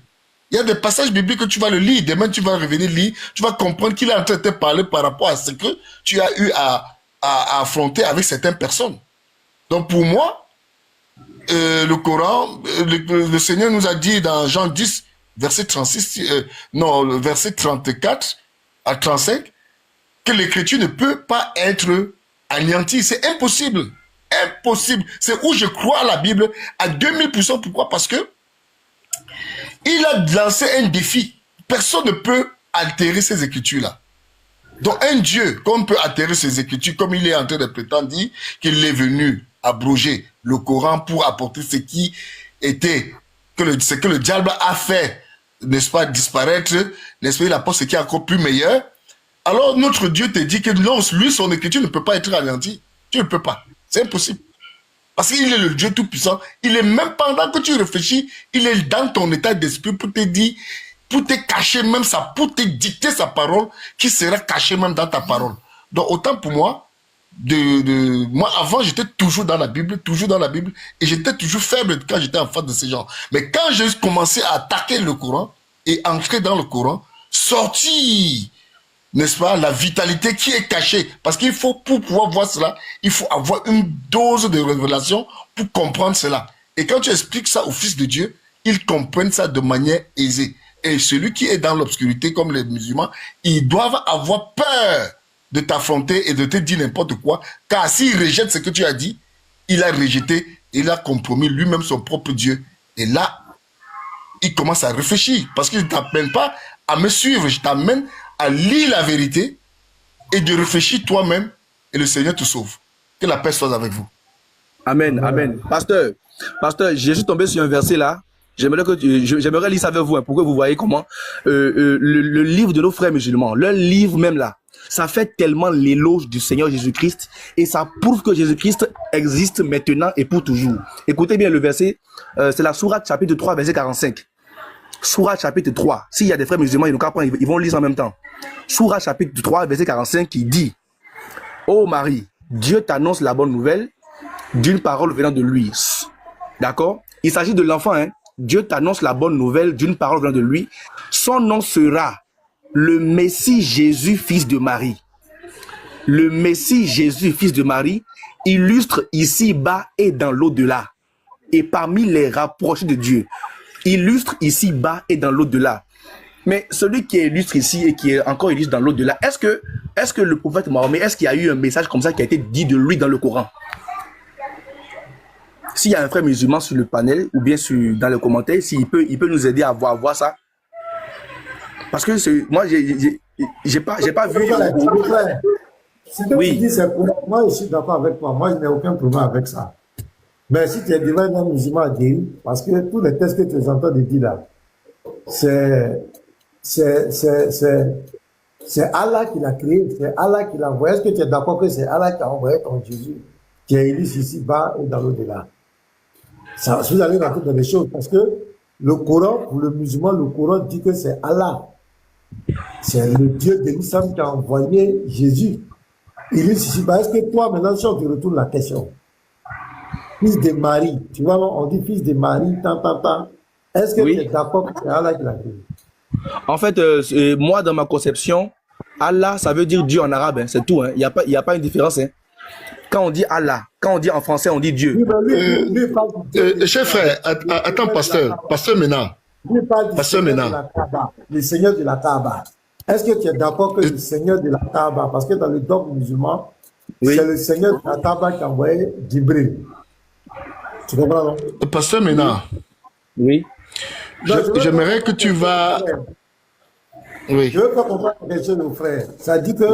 S3: Il y a des passages bibliques que tu vas le lire, demain tu vas revenir lire, tu vas comprendre qu'il est en train de te parler par rapport à ce que tu as eu à affronter avec certaines personnes. Donc pour moi, le Coran, le Seigneur nous a dit dans Jean 10, verset 36, verset 34 à 35, que l'écriture ne peut pas être anéantie. C'est impossible. Impossible. C'est où je crois à la Bible à 2000%. Pourquoi? Parce que il a lancé un défi. Personne ne peut altérer ces écritures-là. Donc un Dieu, comme peut altérer ces écritures, comme il est en train de prétendre dire qu'il est venu abroger le Coran pour apporter ce qui était, ce que le diable a fait, n'est-ce pas, disparaître, n'est-ce pas, il apporte ce qui est encore plus meilleur. Alors notre Dieu te dit que non, lui, son écriture ne peut pas être anéantie. Tu ne peux pas. C'est impossible. Parce qu'il est le Dieu Tout-Puissant. Il est même pendant que tu réfléchis, il est dans ton état d'esprit pour te dire, pour te cacher même ça, pour te dicter sa parole, qui sera cachée même dans ta parole. Donc autant pour moi, moi avant j'étais toujours dans la Bible, et j'étais toujours faible quand j'étais en face de ces gens. Mais quand j'ai commencé à attaquer le Coran et entrer dans le Coran, sortir, n'est-ce pas, la vitalité qui est cachée. Parce qu'il faut, pour pouvoir voir cela, il faut avoir une dose de révélation pour comprendre cela. Et quand tu expliques ça aux fils de Dieu, ils comprennent ça de manière aisée. Et celui qui est dans l'obscurité, comme les musulmans, ils doivent avoir peur de t'affronter et de te dire n'importe quoi. Car s'il rejette ce que tu as dit, il a rejeté, il a compromis lui-même son propre Dieu. Et là, il commence à réfléchir. Parce qu'il ne t'amène pas à me suivre, je t'amène à lire la vérité et de réfléchir toi-même et le Seigneur te sauve. Que la paix soit avec vous.
S5: Amen, amen. Pasteur, je suis tombé sur un verset là. J'aimerais lire ça avec vous, hein, pour que vous voyez comment le livre de nos frères musulmans, leur livre même là, ça fait tellement l'éloge du Seigneur Jésus-Christ et ça prouve que Jésus-Christ existe maintenant et pour toujours. Écoutez bien le verset, c'est la sourate chapitre 3, verset 45. Sourate chapitre 3. S'il y a des frères musulmans, ils vont lire en même temps. Sourate chapitre 3, verset 45 qui dit: Ô Marie, Dieu t'annonce la bonne nouvelle d'une parole venant de lui. D'accord? Il s'agit de l'enfant, hein. Dieu t'annonce la bonne nouvelle d'une parole venant de lui. Son nom sera le Messie Jésus, fils de Marie. Le Messie Jésus, fils de Marie, illustre ici-bas et dans l'au-delà. Et parmi les rapprochés de Dieu, illustre ici-bas et dans l'au-delà. Mais celui qui est illustre ici et qui est encore illustre dans l'au-delà, est-ce que le prophète Mahomet, est-ce qu'il y a eu un message comme ça qui a été dit de lui dans le Coran? S'il y a un frère musulman sur le panel ou bien dans les commentaires, il peut nous aider à voir ça. Parce que moi, j'ai pas vu.
S1: Si tu dis c'est pour moi, je suis d'accord avec toi. Moi, je n'ai aucun problème avec ça. Mais si tu es devant un musulman à dire, parce que tous les textes que tu entends de dire là, c'est Allah qui l'a créé, c'est Allah qui l'a envoyé. Est-ce que tu es d'accord que c'est Allah qui a envoyé ton Jésus, qui est illustre ici-bas et dans l'au-delà? Ça, vous allez rentrer dans les choses, parce que le Coran, pour le musulman, le Coran dit que c'est Allah. C'est le Dieu de l'islam qui a envoyé Jésus. Illustre ici-bas. Est-ce que toi, maintenant, si on te retourne la question, fils de Marie, tu vois, on dit fils de Marie, tant. Est-ce que tu es d'accord que c'est Allah qui l'a créé?
S5: En fait, moi, dans ma conception, Allah, ça veut dire Dieu en arabe, hein, c'est tout. Il n'y a pas une différence. Hein. Quand on dit Allah, quand on dit en français, on dit Dieu.
S3: Cher frère, attends, pasteur Mena. Pasteur Mena.
S1: Le Seigneur de la Kaaba. Est-ce que tu es d'accord que le Seigneur de la Kaaba, parce que dans le dogme musulman, c'est le Seigneur de la Kaaba qui a envoyé Djibril. Tu comprends, non?
S3: Pasteur Mena.
S5: Oui.
S1: J'aimerais
S3: que tu vas... Oui.
S1: Je veux pas comprendre question de frère. Ça dit que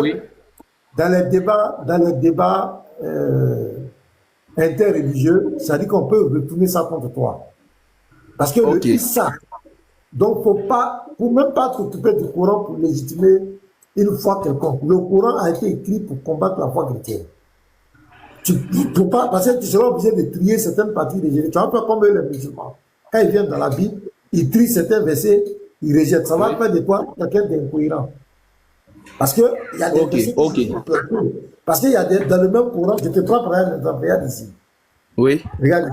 S1: dans les débats interreligieux, ça dit qu'on peut retourner ça contre toi. Parce que le Issa, donc faut même pas t'occuper du Coran pour légitimer une foi quelconque. Le Coran a été écrit pour combattre la foi chrétienne. Tu peux pas, parce que tu seras obligé de trier certaines parties des Jésus. Tu vas pas comme les musulmans. Quand ils viennent dans la Bible, ils trient certains versets, ils rejettent. Ça va faire de toi quelqu'un d'incohérent. Parce que il y a des versets parce qu'il y a dans le même Coran, je te prends par exemple, regarde ici.
S5: Oui.
S1: Regarde.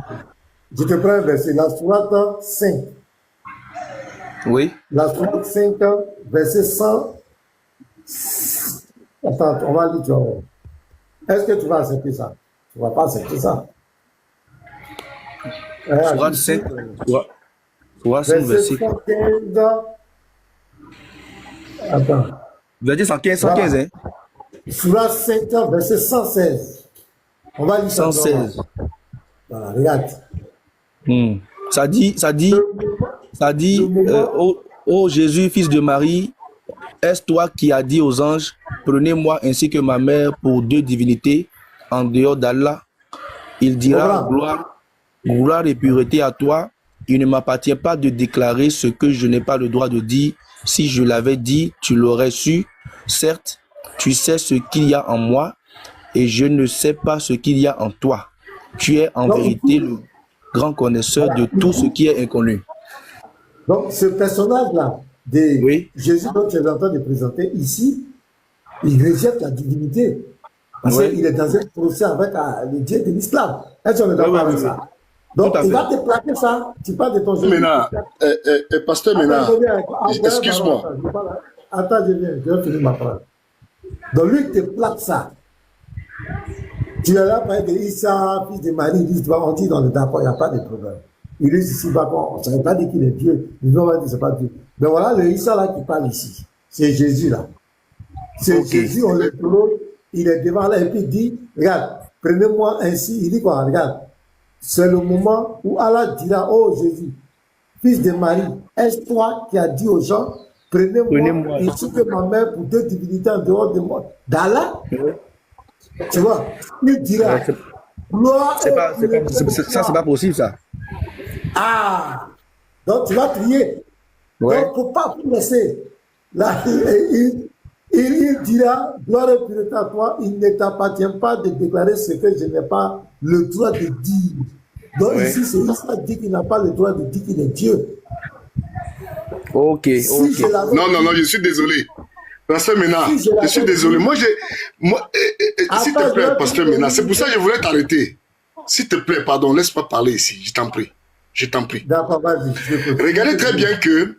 S1: Je te prends un verset, la sourate 5.
S5: Oui.
S1: La sourate 5, verset 100. Attends, on va lire, tu vas voir. Est-ce que tu vas accepter ça? Tu ne vas pas accepter ça.
S5: Sourate 5. Verset
S1: 115. Attends.
S5: Verset 115, hein?
S1: Sourate 5, verset 116. On va lire
S5: 116.
S1: Voilà, regarde.
S5: Ça dit, ô Jésus, fils de Marie, est-ce toi qui as dit aux anges, prenez-moi ainsi que ma mère pour deux divinités en dehors d'Allah? Il dira, gloire et pureté à toi. Il ne m'appartient pas de déclarer ce que je n'ai pas le droit de dire. Si je l'avais dit, tu l'aurais su. Certes, tu sais ce qu'il y a en moi et je ne sais pas ce qu'il y a en toi. Tu es en vérité le grand connaisseur de tout ce qui est inconnu.
S1: Donc, ce personnage-là, Jésus dont tu es en train de présenter ici, il rejette la divinité. Parce qu'il est dans un procès avec le Dieu de l'islam. Est-ce qu'on est d'accord avec ça? Donc, il va te plaquer ça. Tu parles de ton Jésus.
S3: Mena, pasteur Mena, excuse-moi.
S1: Attends, je viens. Je vais finir ma phrase. Donc, lui, il te plaque ça. Tu es là, par exemple, Issa, fils de Marie, on dit dans le d'accord, il n'y a pas de problème. Il est ici, on ne savait pas dire qu'il est Dieu. Ils ont dit que ce n'est pas Dieu. Mais voilà le Issa là qui parle ici. C'est Jésus là. C'est Jésus, on le trouve, il est devant là et puis il dit, regarde, prenez-moi ainsi. Il dit quoi? Regarde, c'est le moment où Allah dira, oh Jésus, fils de Marie, est-ce toi qui as dit aux gens, prenez-moi ainsi que ma mère pour deux divinités en dehors de moi? D'Allah? Tu vois, il dira, Gloire
S5: C'est
S1: et
S5: pas,
S1: pureté de
S5: ça, c'est
S1: foi.
S5: pas possible, ça.
S1: Ah, donc tu vas prier.
S5: Ouais.
S1: Donc, pour pas vous laisser, là, il dira, gloire et pureté à toi, il ne t'appartient pas de déclarer ce que je n'ai pas le droit de dire. Donc
S5: Ouais.
S1: ici, c'est Issa dit qu'il n'a pas le droit de dire qu'il est Dieu.
S5: Ok,
S1: Si
S5: ok.
S1: je l'avais
S3: Non, non,
S1: dit-
S3: non, je suis désolé. Pasteur Ménard,
S1: Si je
S3: je suis
S1: l'avais
S3: désolé.
S1: dit-
S3: Moi, s'il te
S1: Attends,
S3: plaît,
S1: je vais
S3: Pasteur
S1: te
S3: Ménard,
S1: dire-
S3: c'est pour ça que je voulais t'arrêter. S'il te plaît, pardon, laisse-moi parler ici, je t'en prie. Je t'en prie.
S1: D'accord, vas-y. je peux-
S3: Regardez très bien que,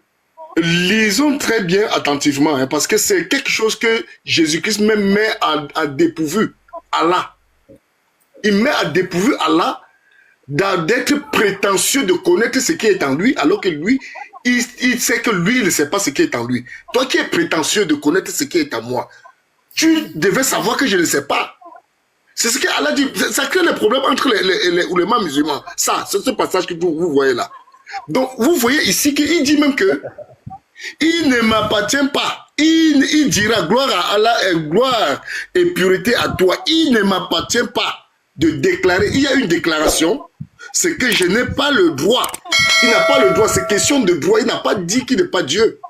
S3: lisons très bien attentivement, hein, parce que c'est quelque chose que Jésus-Christ même met à dépourvu Allah. Il met à dépourvu Allah d'être prétentieux de connaître ce qui est en lui, alors que lui, il sait que lui, il ne sait pas ce qui est en lui. Toi qui es prétentieux de connaître ce qui est en moi, tu devais savoir que je ne sais pas. C'est ce qu'Allah dit. Ça crée des problèmes entre les oulémas musulmans. Ça, c'est ce passage que vous voyez là. Donc, vous voyez ici qu'il dit même que il ne m'appartient pas. Il dira gloire à Allah et gloire et pureté à toi. Il ne m'appartient pas de déclarer. Il y a une déclaration, c'est que je n'ai pas le droit. Il n'a pas le droit. C'est question de droit. Il n'a pas dit qu'il n'est pas Dieu.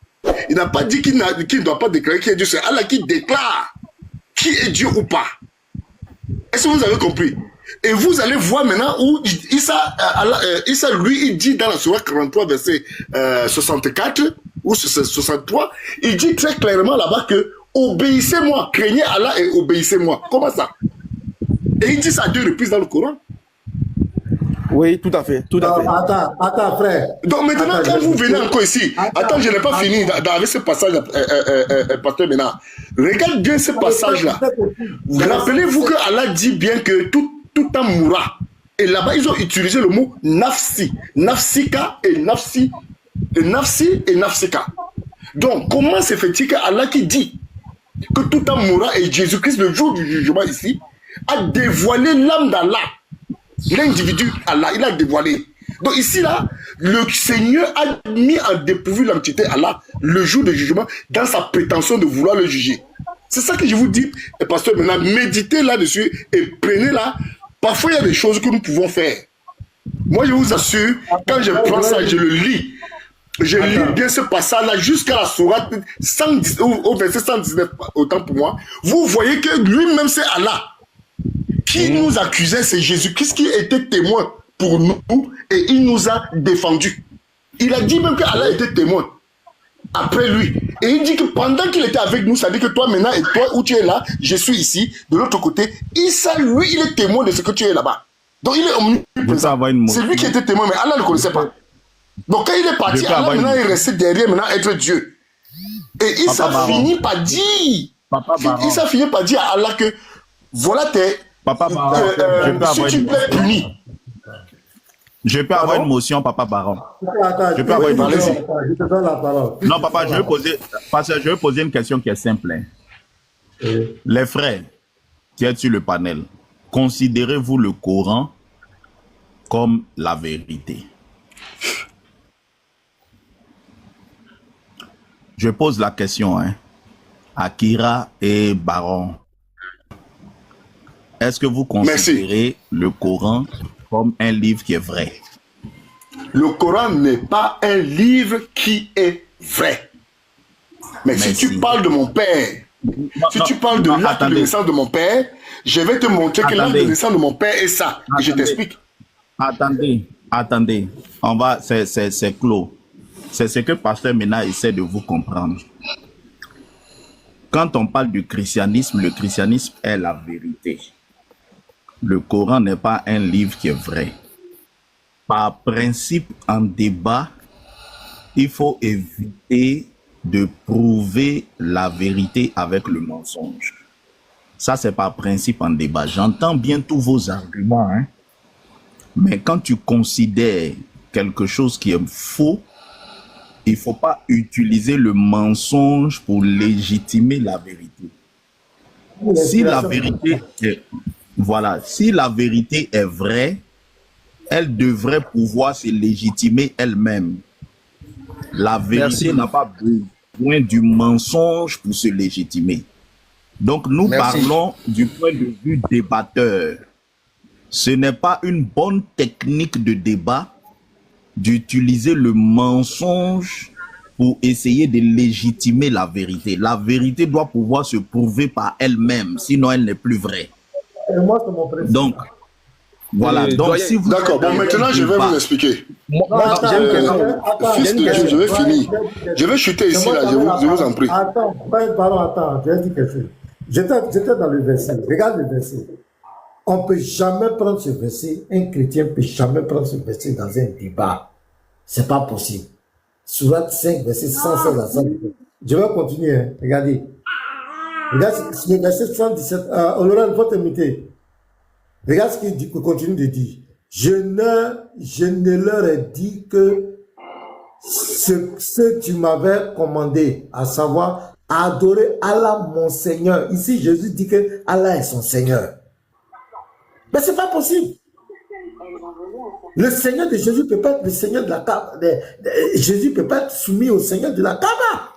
S3: Il n'a pas dit qu'il ne doit pas déclarer qu'il est Dieu. C'est Allah qui déclare qui est Dieu ou pas. Est-ce que vous avez compris? Et vous allez voir maintenant où Issa, lui, il dit dans la Sourate 43, verset 64 ou 63, il dit très clairement là-bas que obéissez-moi, craignez Allah et obéissez-moi. Comment ça? Et il dit ça 2 reprises dans le Coran.
S5: Oui, tout à fait, tout à fait.
S1: Non, attends, frère.
S3: Donc maintenant,
S1: Attends,
S3: quand
S1: je-
S3: vous venez encore ici, attends, je n'ai pas fini avec ce passage, Pasteur Ménard. Regarde bien ce passage-là. Rappelez-vous que Allah dit bien que tout homme mourra. Et là-bas, ils ont utilisé le mot nafsi. Nafsika et nafsi. Et nafsi et nafsika. Donc, comment se fait-il que Allah qui dit que tout homme mourra et Jésus-Christ, le jour du jugement ici, a dévoilé l'âme d'Allah. L'individu, Allah, il a dévoilé. Donc ici, là, le Seigneur a mis en dépourvu l'entité Allah le jour du jugement dans sa prétention de vouloir le juger. C'est ça que je vous dis, et pasteur, maintenant, méditez là-dessus et prenez-là. Parfois, il y a des choses que nous pouvons faire. Moi, je vous assure, quand je prends ça, je le lis. Je lis bien ce passage-là jusqu'à la sourate 110, au verset 119, autant pour moi. Vous voyez que lui-même, c'est Allah. Qui nous accusait, c'est Jésus-Christ qui était témoin pour nous et il nous a défendus. Il a dit même que Allah était témoin après lui. Et il dit que pendant qu'il était avec nous, ça dit que toi maintenant et toi où tu es là, je suis ici, de l'autre côté. Issa, lui, il est témoin de ce que tu es là-bas. Donc il est omniprésent. C'est lui qui était témoin, mais Allah ne le connaissait pas. Donc quand il est parti, Allah maintenant est resté derrière maintenant être Dieu. Et Issa finit par dire, Issa finit par dire à Allah que voilà tes...
S2: Papa Baron,
S3: si tu peux être puni.
S2: Je peux avoir une motion, Papa Baron.
S1: Attends,
S2: Je peux avoir une
S1: je te donne la parole.
S2: Non, papa, je vais poser une question qui est simple. Hein. Les frères qui êtes sur le panel, considérez-vous le Coran comme la vérité? Je pose la question, hein, à Kira et Baron. Est-ce que vous considérez le Coran comme un livre qui est vrai?
S3: Le Coran n'est pas un livre qui est vrai. Mais si tu parles de mon père, si tu parles de l'acte de naissance de mon père, je vais te montrer que l'acte de naissance de mon père est ça. Et je t'explique.
S2: Attendez. C'est clos. C'est ce que Pasteur Ménard essaie de vous comprendre. Quand on parle du christianisme, le christianisme est la vérité. Le Coran n'est pas un livre qui est vrai. Par principe, en débat, il faut éviter de prouver la vérité avec le mensonge. Ça, c'est par principe en débat. J'entends bien tous vos arguments, hein? Mais quand tu considères quelque chose qui est faux, il ne faut pas utiliser le mensonge pour légitimer la vérité. Si la vérité est... Voilà, si la vérité est vraie, elle devrait pouvoir se légitimer elle-même. La vérité n'a pas besoin du mensonge pour se légitimer. Donc nous parlons du point de vue débatteur. Ce n'est pas une bonne technique de débat d'utiliser le mensonge pour essayer de légitimer la vérité. La vérité doit pouvoir se prouver par elle-même, sinon elle n'est plus vraie.
S1: Et moi, c'est mon principe.
S2: Donc, voilà. Donc,
S5: doyen,
S2: si vous
S3: D'accord, bon, maintenant je vais vous expliquer.
S5: Moi,
S1: Non, attends,
S5: j'ai une question.
S3: Fils de Dieu, je vais finir. Je vais chuter ici, là, je vous en prie.
S1: Attends, pardon, attends, je vais dire quelque chose. J'étais dans le verset. Regarde le verset. On ne peut jamais prendre ce verset, un chrétien ne peut jamais prendre ce verset dans un débat. Ce n'est pas possible. Sourate 5, verset 116 à 117. Je vais continuer, hein. Regardez. Regarde le verset 77. Honorable, il faut t'imiter. Regarde ce qu'il continue de dire. Je ne leur ai dit que ce que tu m'avais commandé, à savoir adorer Allah mon Seigneur. Ici, Jésus dit que Allah est son Seigneur. Mais ce n'est pas possible. Le Seigneur de Jésus ne peut pas être le Seigneur de la Kaaba. Jésus ne peut pas être soumis au Seigneur de la Kaaba.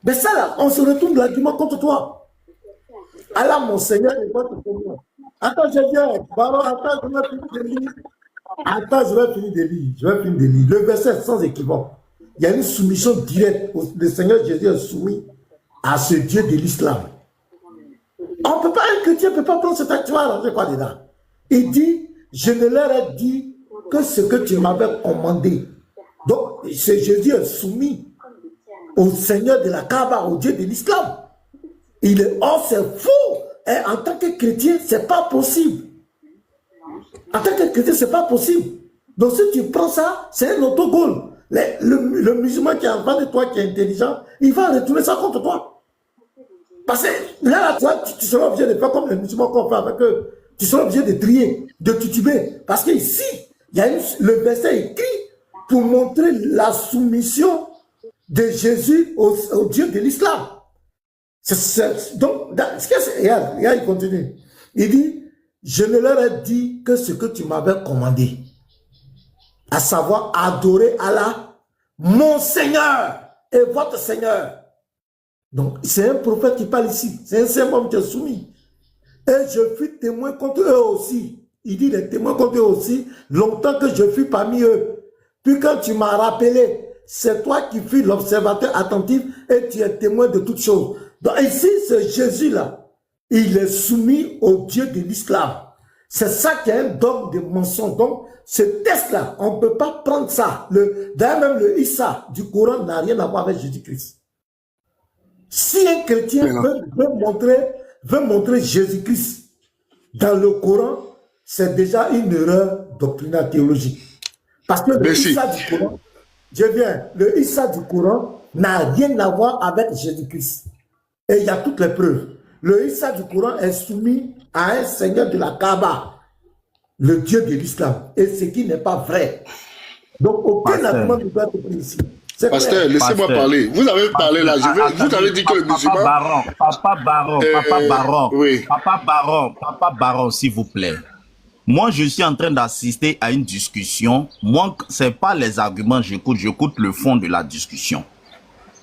S1: Mais ça là, on se retourne de l'argument contre toi. Allah mon Seigneur est votre Seigneur. Attends, je viens. Baron, attends, je vais finir de lire. Attends, je vais finir de lire. Le verset sans équivoque. Il y a une soumission directe. Le Seigneur Jésus est soumis à ce Dieu de l'islam. On peut pas, un chrétien ne peut pas prendre cet acte, tu vas arranger quoi dedans. Il dit, je ne leur ai dit que ce que tu m'avais commandé. Donc, ce Jésus est soumis au Seigneur de la Kaaba, au Dieu de l'islam. Il est, oh, c'est faux. Et en tant que chrétien, c'est pas possible. En tant que chrétien, c'est pas possible. Donc, si tu prends ça, c'est un autogol. Le musulman qui est en face de toi, qui est intelligent, il va retourner ça contre toi. Parce que là, tu seras obligé de faire comme les musulmans qu'on fait avec eux. Tu seras obligé de trier, de tituber. Parce qu'ici, il y a le verset écrit pour montrer la soumission de Jésus au Dieu de l'islam. Donc, regarde, il continue. Il dit, je ne leur ai dit que ce que tu m'avais commandé, à savoir adorer Allah, mon Seigneur et votre Seigneur. Donc, c'est un prophète qui parle ici. C'est un saint homme qui est soumis. Et je fus témoin contre eux aussi. Il dit les témoins contre eux aussi, longtemps que je fus parmi eux. Puis quand tu m'as rappelé, c'est toi qui fus l'observateur attentif et tu es témoin de toutes choses. Donc ici, ce Jésus-là, il est soumis au Dieu de l'islam. C'est ça qui est un dogme de mensonge. Donc, ce texte-là, on ne peut pas prendre ça. D'ailleurs, même le Issa du Coran n'a rien à voir avec Jésus-Christ. Si un chrétien veut montrer Jésus-Christ dans le Coran, c'est déjà une erreur doctrinale théologique. Parce que le Issa du Coran, le Issa du Coran n'a rien à voir avec Jésus-Christ. Et il y a toutes les preuves. Le Issa du Coran est soumis à un seigneur de la Kaaba, le Dieu de l'islam. Et ce qui n'est pas vrai. Donc, aucun argument ne doit être pris ici.
S3: Pasteur, laissez-moi parler. Vous avez parlé là. Vous avez dit que le musulman...
S2: Papa Baron, s'il vous plaît. Moi, je suis en train d'assister à une discussion. Moi, ce n'est pas les arguments que j'écoute le fond de la discussion.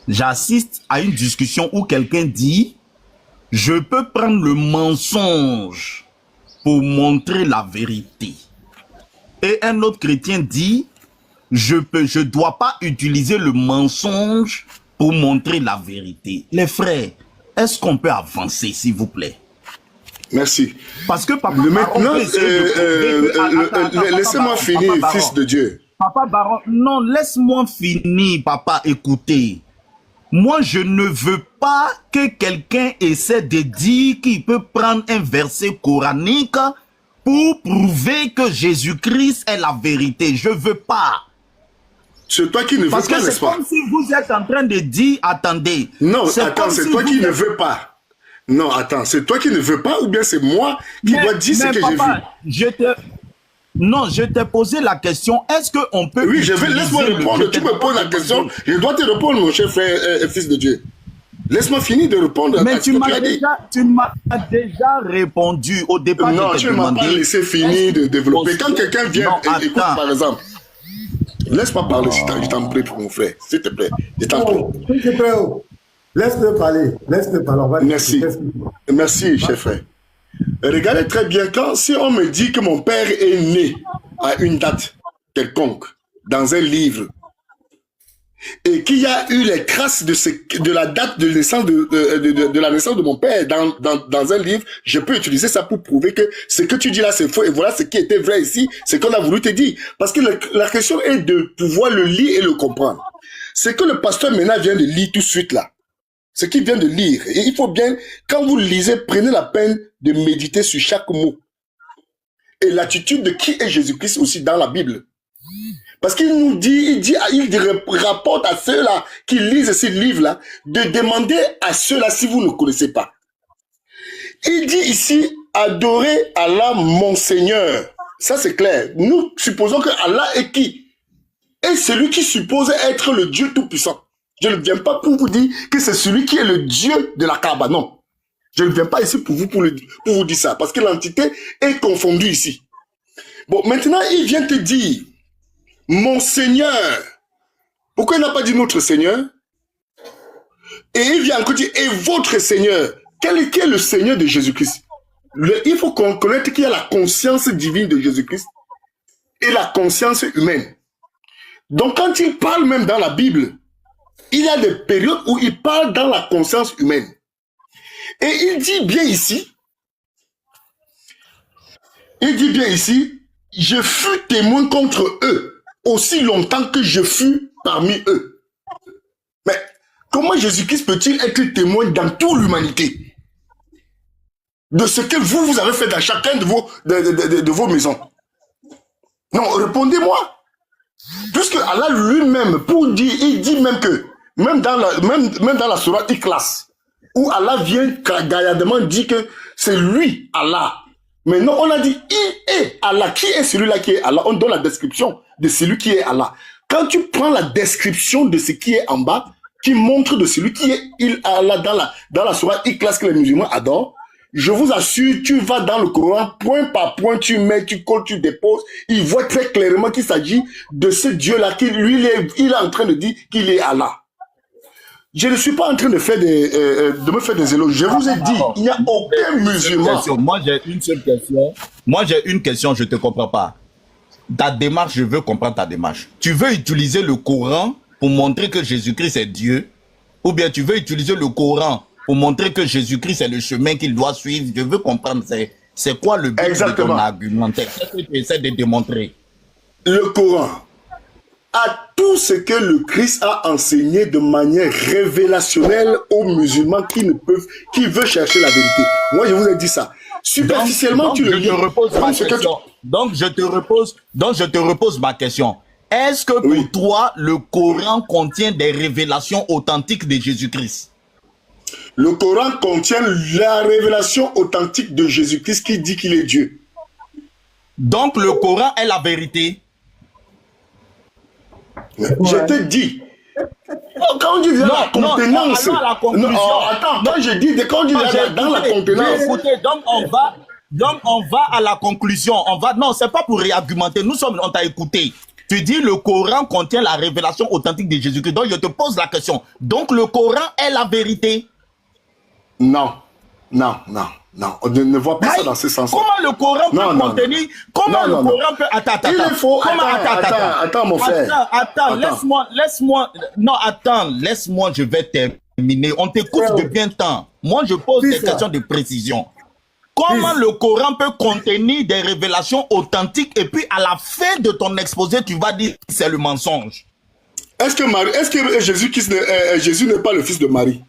S2: J'assiste à une discussion où quelqu'un dit « Je peux prendre le mensonge pour montrer la vérité. » Et un autre chrétien dit « Je dois pas utiliser le mensonge pour montrer la vérité. » Les frères, est-ce qu'on peut avancer, s'il vous plaît?
S3: Merci.
S2: Parce que papa
S3: maintenant, laissez-moi finir, fils de Dieu.
S2: Papa Baron, non, laisse-moi finir, papa, écoutez. Moi, je ne veux pas que quelqu'un essaie de dire qu'il peut prendre un verset coranique pour prouver que Jésus-Christ est la vérité. Je veux pas.
S3: C'est toi qui ne veux pas, n'est-ce pas?
S2: Parce que c'est comme si vous êtes en train de dire, attendez.
S3: Non, attends, c'est toi qui ne veux pas. Non, attends, c'est toi qui ne veux pas ou bien c'est moi qui dois dire ce que j'ai vu?
S2: Non, je t'ai posé la question, est-ce qu'on peut...
S3: Oui, laisse-moi répondre, tu me poses la question, je dois te répondre, mon cher frère et fils de Dieu. Laisse-moi finir de répondre
S2: à
S3: ce que tu as dit.
S2: Tu m'as déjà répondu au départ.
S3: Non, tu ne m'as pas laissé finir de développer. Quand quelqu'un vient et écoute, par exemple, laisse-moi parler, je t'en prie, mon frère, s'il te plaît, je t'en prie.
S1: S'il te plaît, laisse-le parler, on va
S3: Merci, cher frère. Regardez très bien, si on me dit que mon père est né à une date quelconque, dans un livre, et qu'il y a eu les traces de la date de naissance de la naissance de mon père dans un livre, je peux utiliser ça pour prouver que ce que tu dis là c'est faux et voilà ce qui était vrai ici, ce qu'on a voulu te dire. Parce que la question est de pouvoir le lire et le comprendre. Ce que le pasteur Mena vient de lire tout de suite là, ce qu'il vient de lire, et il faut bien, quand vous lisez, prenez la peine de méditer sur chaque mot. Et l'attitude de qui est Jésus-Christ aussi dans la Bible. Parce qu'il nous dit, il rapporte à ceux-là qui lisent ces livres-là de demander à ceux-là si vous ne connaissez pas. Il dit ici, adorez Allah mon Seigneur. Ça c'est clair. Nous supposons que Allah est qui? Est celui qui suppose être le Dieu Tout-Puissant. Je ne viens pas pour vous dire que c'est celui qui est le Dieu de la Kaaba, non. Je ne viens pas ici pour vous dire ça, parce que l'entité est confondue ici. Bon, maintenant, il vient te dire, mon Seigneur. Pourquoi il n'a pas dit notre Seigneur? Et il vient encore dire, et votre Seigneur. Quel est le Seigneur de Jésus-Christ? Il faut qu'on connaisse qu'il y a la conscience divine de Jésus-Christ et la conscience humaine. Donc, quand il parle même dans la Bible, il y a des périodes où il parle dans la conscience humaine. Et il dit bien ici, je fus témoin contre eux aussi longtemps que je fus parmi eux. Mais comment Jésus-Christ peut-il être témoin dans toute l'humanité de ce que vous avez fait dans chacun de vos maisons? Non, répondez-moi. Puisque Allah lui-même, pour dire, il dit même que, même dans la sourate Ikhlas, où Allah vient gaillardement dire que c'est lui, Allah. Mais non, on a dit, il est Allah. Qui est celui-là qui est Allah? On donne la description de celui qui est Allah. Quand tu prends la description de ce qui est en bas, qui montre de celui qui est Allah dans la sourate Ikhlas que les musulmans adorent, je vous assure, tu vas dans le Coran, point par point, tu mets, tu colles, tu déposes. Il voit très clairement qu'il s'agit de ce Dieu-là, qui lui, il est en train de dire qu'il est Allah. Je ne suis pas en train de me faire des éloges. Je vous ai dit, il n'y a aucun musulman.
S2: Moi, j'ai une seule question. Moi, j'ai une question, je ne te comprends pas. Ta démarche, je veux comprendre ta démarche. Tu veux utiliser le Coran pour montrer que Jésus-Christ est Dieu, ou bien tu veux utiliser le Coran pour montrer que Jésus-Christ est le chemin qu'il doit suivre? Je veux comprendre, c'est quoi le but de ton argumentaire? Qu'est-ce que tu essaies de démontrer?
S3: Le Coran a tout ce que le Christ a enseigné de manière révélationnelle aux musulmans qui veulent chercher la vérité. Moi, je vous ai dit ça. Superficiellement, tu le lis.
S2: Donc, je te repose ma question. Est-ce que pour toi, le Coran contient des révélations authentiques de Jésus-Christ?
S3: Le Coran contient la révélation authentique de Jésus-Christ qui dit qu'il est Dieu.
S2: Donc, le Coran est la vérité?
S3: Je te dis. Quand on dit dans la contenance. Attends, quand je dis quand on dit dans la contenance.
S2: Écoutez, donc on va à la conclusion. Non, c'est pas pour réargumenter. On t'a écouté. Tu dis le Coran contient la révélation authentique de Jésus-Christ. Donc je te pose la question. Donc le Coran est la vérité?
S3: Non. On ne voit pas ça dans ce sens.
S2: Comment le Coran peut contenir? Comment le Coran peut...
S3: Attends, mon frère.
S2: Attends, laisse-moi. Non, attends, laisse-moi, je vais terminer. On t'écoute depuis un temps. Moi, je pose des questions de précision. Comment le Coran peut contenir des révélations authentiques et puis à la fin de ton exposé, tu vas dire que c'est le mensonge?
S3: Est-ce que Jésus n'est pas le fils de Marie?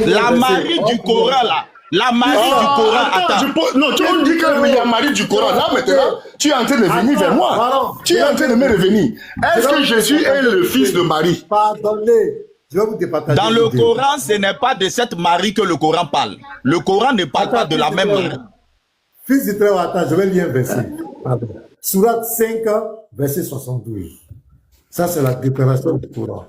S2: La Marie du Coran, là. La Marie du Coran, attends.
S3: Non, tu me dis qu'il y a Marie du Coran. Là, maintenant, tu es en train de venir vers moi. Tu es en train de me revenir. Est-ce que Jésus est le fils de Marie?
S1: Pardonnez. Je vais vous départager.
S2: Dans le Coran, ce n'est pas de cette Marie que le Coran parle. Le Coran ne parle pas de la même Marie.
S1: Fils de Tréo, attends, je vais lire un verset. Sourate 5, verset 72. Ça, c'est la déclaration du Coran.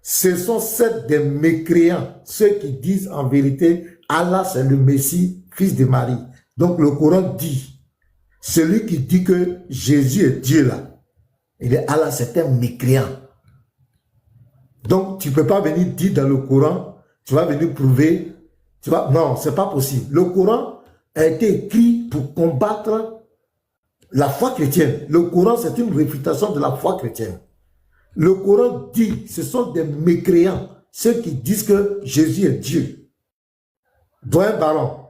S1: Ce sont des mécréants, ceux qui disent en vérité, Allah c'est le Messie, fils de Marie. Donc le Coran dit, celui qui dit que Jésus est Dieu là, il est Allah, c'est un mécréant. Donc tu ne peux pas venir dire dans le Coran, tu vas venir prouver Tu vois, non, c'est pas possible. Le Coran a été écrit pour combattre la foi chrétienne. Le Coran, c'est une réfutation de la foi chrétienne. Le Coran dit, ce sont des mécréants, ceux qui disent que Jésus est Dieu. Doyen Baron,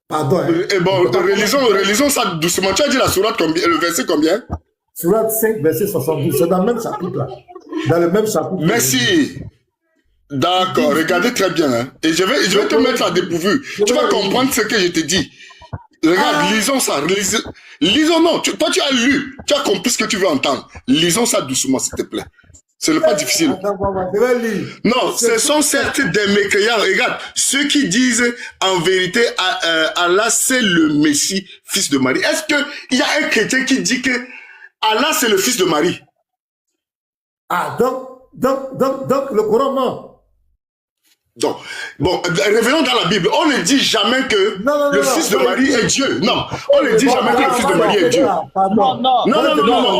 S1: pardon.
S3: Et bon, relisons ça doucement. Tu as dit la sourate combien, le verset combien?
S1: Sourate 5, verset 72. C'est dans le même chapitre là. Dans le même chapitre.
S3: Merci. D'accord, regardez très bien. Hein. Et je vais te mettre à dépourvu. Tu vas comprendre ce que je te dis. Regarde, lisons ça. Lisons, non. Toi, tu as lu. Tu as compris ce que tu veux entendre. Lisons ça doucement, s'il te plaît. Ce n'est pas difficile.
S1: Je vais lire.
S3: Non, ce sont certes des mécréants. Regarde, ceux qui disent en vérité Allah c'est le Messie, fils de Marie. Est-ce qu'il y a un chrétien qui dit que Allah c'est le fils de Marie?
S1: Ah, donc le Coran ment.
S3: Donc, bon, revenons dans la Bible. On ne dit jamais que le fils de Marie est Dieu. Non, on ne dit jamais que le fils de Marie est Dieu. Non, on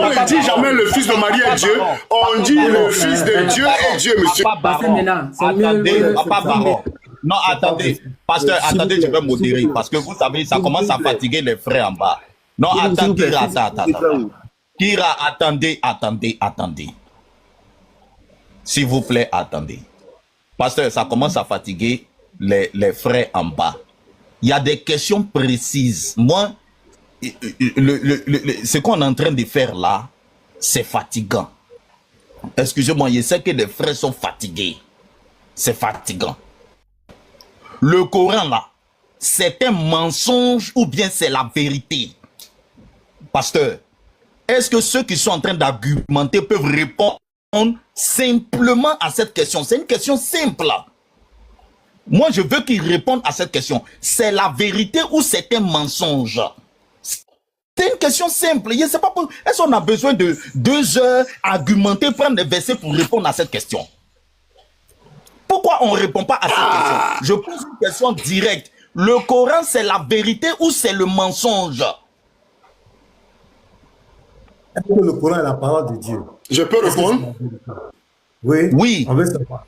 S3: ne dit jamais le fils de Marie est Dieu. On dit le fils de Dieu est Dieu, monsieur.
S2: Attendez, Papa Baron. Non, attendez. Pasteur, attendez, je vais modérer. Parce que vous savez, ça commence à fatiguer les frères en bas. Non, attendez, attends. Kira, attendez. S'il vous plaît, attendez. Pasteur, ça commence à fatiguer les frères en bas. Il y a des questions précises. Moi, ce qu'on est en train de faire là, c'est fatigant. Excusez-moi, je sais que les frères sont fatigués. C'est fatigant. Le Coran là, c'est un mensonge ou bien c'est la vérité? Pasteur, est-ce que ceux qui sont en train d'argumenter peuvent répondre simplement à cette question? C'est une question simple. Moi, je veux qu'ils répondent à cette question. C'est la vérité ou c'est un mensonge? C'est une question simple. Je ne sais pas est-ce qu'on a besoin de 2 heures argumenter, prendre des versets pour répondre à cette question? Pourquoi on ne répond pas à cette question? Je pose une question directe. Le Coran, c'est la vérité ou c'est le mensonge?
S1: Est-ce que le Coran est la parole de Dieu?
S3: Je peux répondre?
S1: Oui. On veut savoir.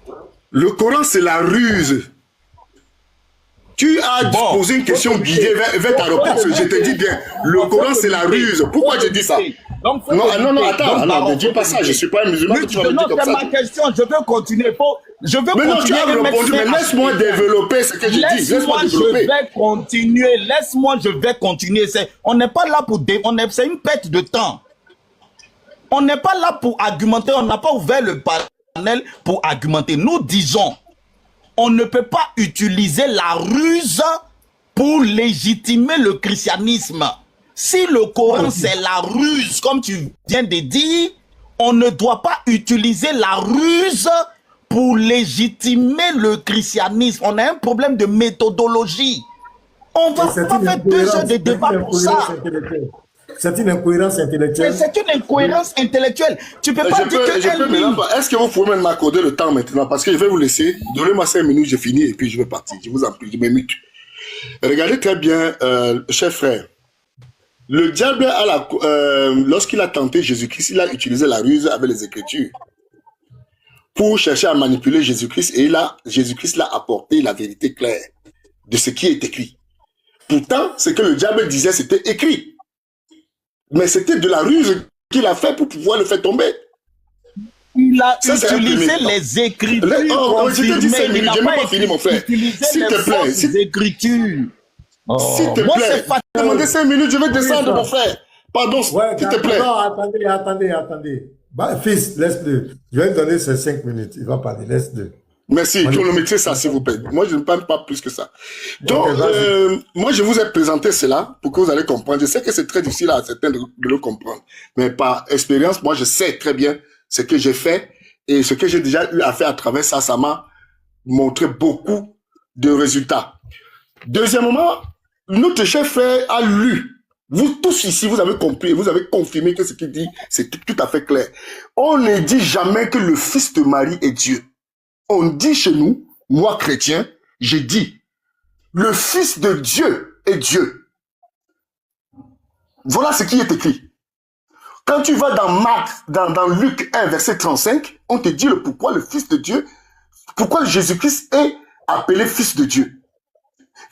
S3: Le Coran, c'est la ruse. Tu as posé une question guidée vers ta réponse. Je te dis bien, le Coran, c'est la ruse. Pourquoi je dis ça? Non, attends, ne dis pas ça. Je ne suis pas un musulman. Tu vas me dire comme ça.
S2: C'est ma question. Je veux continuer.
S3: Mais non, tu as répondu. Mais laisse-moi développer ce que je dis. Laisse-moi développer.
S2: Laisse-moi, je vais continuer. On n'est pas là pour... C'est une perte de temps. On n'est pas là pour argumenter, on n'a pas ouvert le panel pour argumenter. Nous disons, on ne peut pas utiliser la ruse pour légitimer le christianisme. Si le Coran c'est la ruse, comme tu viens de dire, on ne doit pas utiliser la ruse pour légitimer le christianisme. On a un problème de méthodologie. On va pas faire 2 heures de débat pour ça.
S1: C'est une incohérence intellectuelle.
S2: C'est une incohérence intellectuelle. Tu peux pas dire que...
S3: Est-ce que vous pouvez m'accorder le temps maintenant? Parce que je vais vous laisser. Donnez-moi 5 minutes, je finis et puis je vais partir. Je vous en prie, je m'émute. Regardez très bien, chers frères. Le diable, lorsqu'il a tenté Jésus-Christ, il a utilisé la ruse avec les Écritures pour chercher à manipuler Jésus-Christ. Et Jésus-Christ l'a apporté la vérité claire de ce qui est écrit. Pourtant, ce que le diable disait, c'était écrit. Mais c'était de la ruse qu'il a fait pour pouvoir le faire tomber.
S2: Il a utilisé les Écritures.
S3: Je te dis 5 minutes, je n'ai même pas fini, mon frère. S'il te plaît. S'il te plaît. Demandez 5 minutes, je vais descendre, mon frère. Pardon, s'il te plaît.
S1: Non, attendez. Bah, fils, laisse-le. Je vais lui donner ces 5 minutes. Il va parler, laisse-le.
S3: Merci, chronométrez ça, s'il vous plaît. Moi, je ne parle pas plus que ça. Donc, moi, je vous ai présenté cela pour que vous allez comprendre. Je sais que c'est très difficile à certains de le comprendre. Mais par expérience, moi, je sais très bien ce que j'ai fait et ce que j'ai déjà eu à faire à travers ça. Ça m'a montré beaucoup de résultats. Deuxièmement, notre cher frère a lu. Vous tous ici, vous avez compris, vous avez confirmé que ce qu'il dit, c'est tout à fait clair. On ne dit jamais que le Fils de Marie est Dieu. On dit chez nous, moi chrétien, je dis, le Fils de Dieu est Dieu. Voilà ce qui est écrit. Quand tu vas dans Luc 1, verset 35, on te dit le pourquoi le Fils de Dieu, pourquoi Jésus-Christ est appelé Fils de Dieu.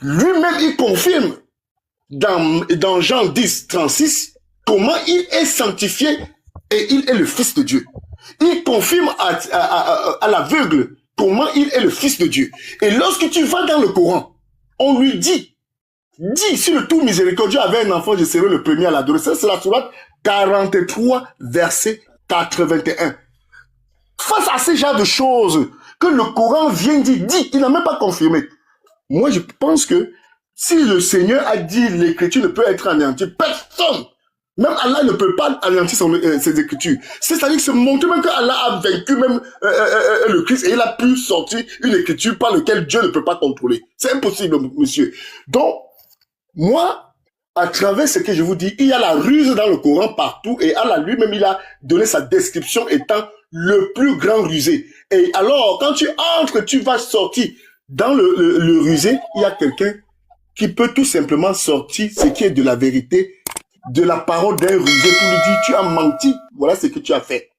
S3: lui-même, il confirme dans Jean 10, 36, comment il est sanctifié et il est le Fils de Dieu. Il confirme à l'aveugle comment il est le Fils de Dieu. Et lorsque tu vas dans le Coran, on lui dit, si le tout miséricordieux avait un enfant, je serais le premier à l'adorer. Ça, c'est la sourate 43, verset 81. Face à ce genre de choses que le Coran vient dire, il n'a même pas confirmé. Moi, je pense que si le Seigneur a dit l'écriture ne peut être anéantie, personne, même Allah ne peut pas anéantir ses écritures. C'est-à-dire que c'est montrer même que Allah a vaincu même le Christ et il a pu sortir une écriture par laquelle Dieu ne peut pas contrôler. C'est impossible, monsieur. Donc, moi, à travers ce que je vous dis, il y a la ruse dans le Coran partout et Allah lui-même, il a donné sa description étant le plus grand rusé. Et alors, quand tu entres, tu vas sortir dans le rusé, il y a quelqu'un qui peut tout simplement sortir ce qui est de la vérité, de la parole d'un rusé pour lui dire, tu as menti, voilà ce que tu as fait.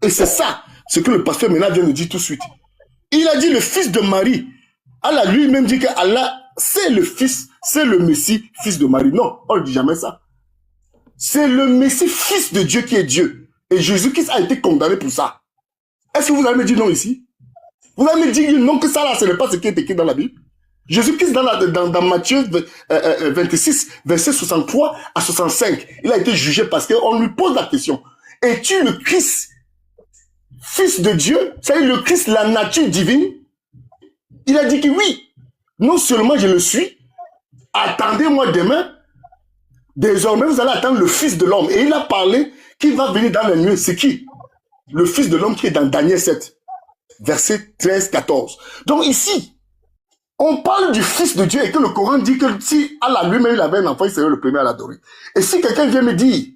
S3: Et c'est ça, ce que le pasteur maintenant vient de dire tout de suite. Il a dit le fils de Marie. Allah lui-même dit que Allah, c'est le fils, c'est le Messie, fils de Marie. Non, on ne dit jamais ça. C'est le Messie, fils de Dieu qui est Dieu. Et Jésus-Christ a été condamné pour ça. Est-ce que vous allez me dire non ici? Vous allez me dire non que ça là, ce n'est pas ce qui est écrit dans la Bible? Jésus-Christ dans Matthieu 26, verset 63 à 65, il a été jugé parce qu'on lui pose la question. Es-tu le Christ, fils de Dieu? C'est-à-dire le Christ, la nature divine? Il a dit que oui. Non seulement je le suis, attendez-moi demain, désormais vous allez attendre le Fils de l'homme. Et il a parlé qu'il va venir dans la nuit. C'est qui? Le Fils de l'homme qui est dans Daniel 7, verset 13-14. Donc ici, on parle du Fils de Dieu et que le Coran dit que si Allah lui-même il avait un enfant, il serait le premier à l'adorer. Et si quelqu'un vient me dire,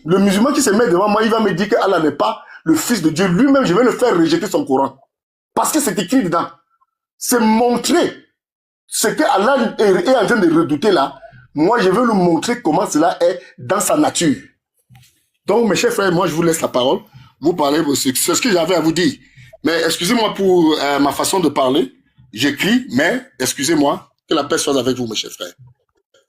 S3: le musulman qui se met devant moi, il va me dire que Allah n'est pas le Fils de Dieu, lui-même je vais le faire rejeter son Coran. Parce que c'est écrit dedans. C'est montrer ce que Allah est en train de redouter là. Moi, je veux lui montrer comment cela est dans sa nature. Donc, mes chers frères, moi, je vous laisse la parole. Vous parlez, c'est ce que j'avais à vous dire. Mais excusez-moi pour ma façon de parler. J'écris, mais excusez-moi, que la paix soit avec vous, mes chers frères.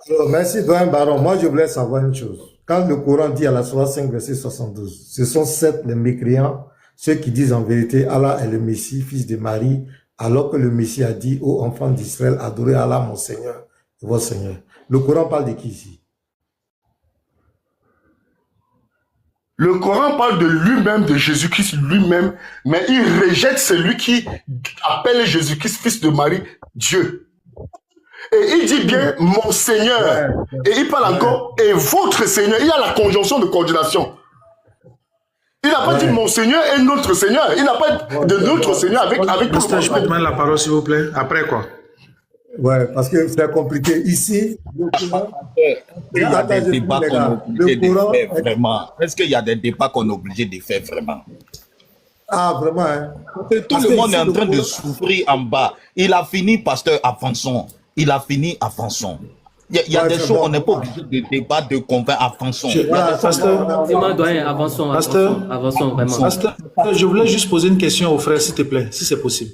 S1: Alors, merci, Doyen Baron. Moi, je voulais savoir une chose. Quand le Coran dit à la sourate 5, verset 72, ce sont 7 les mécréants, ceux qui disent en vérité, Allah est le Messie, fils de Marie, alors que le Messie a dit aux enfants d'Israël, adorez Allah, mon Seigneur et votre Seigneur. Le Coran parle de qui ici?
S3: Le Coran parle de lui-même, de Jésus-Christ lui-même, mais il rejette celui qui appelle Jésus-Christ, fils de Marie, Dieu. Et il dit bien, mon Seigneur. Et il parle encore, et votre Seigneur. Il y a la conjonction de coordination. Il n'a pas dit mon Seigneur et notre Seigneur. Il n'a pas de notre Seigneur avec
S6: Pasteur, je peux demander la parole, s'il vous plaît. Après quoi?
S1: Ouais, parce que c'est compliqué. Ici, le Coran...
S2: Il y a des débats qu'on est obligé de faire vraiment. Est-ce qu'il y a des débats qu'on est obligé de faire vraiment?
S1: Ah, vraiment, hein?
S2: Tout le monde est en train de souffrir en bas. Il a fini, pasteur, avançons. Il a fini, avançons. Il y a des choses, on n'est pas obligé de débattre, de convaincre, avançons.
S6: Pasteur,
S7: avançons, avançons, vraiment.
S6: Pasteur, je voulais juste poser une question au frère, s'il te plaît, si c'est possible.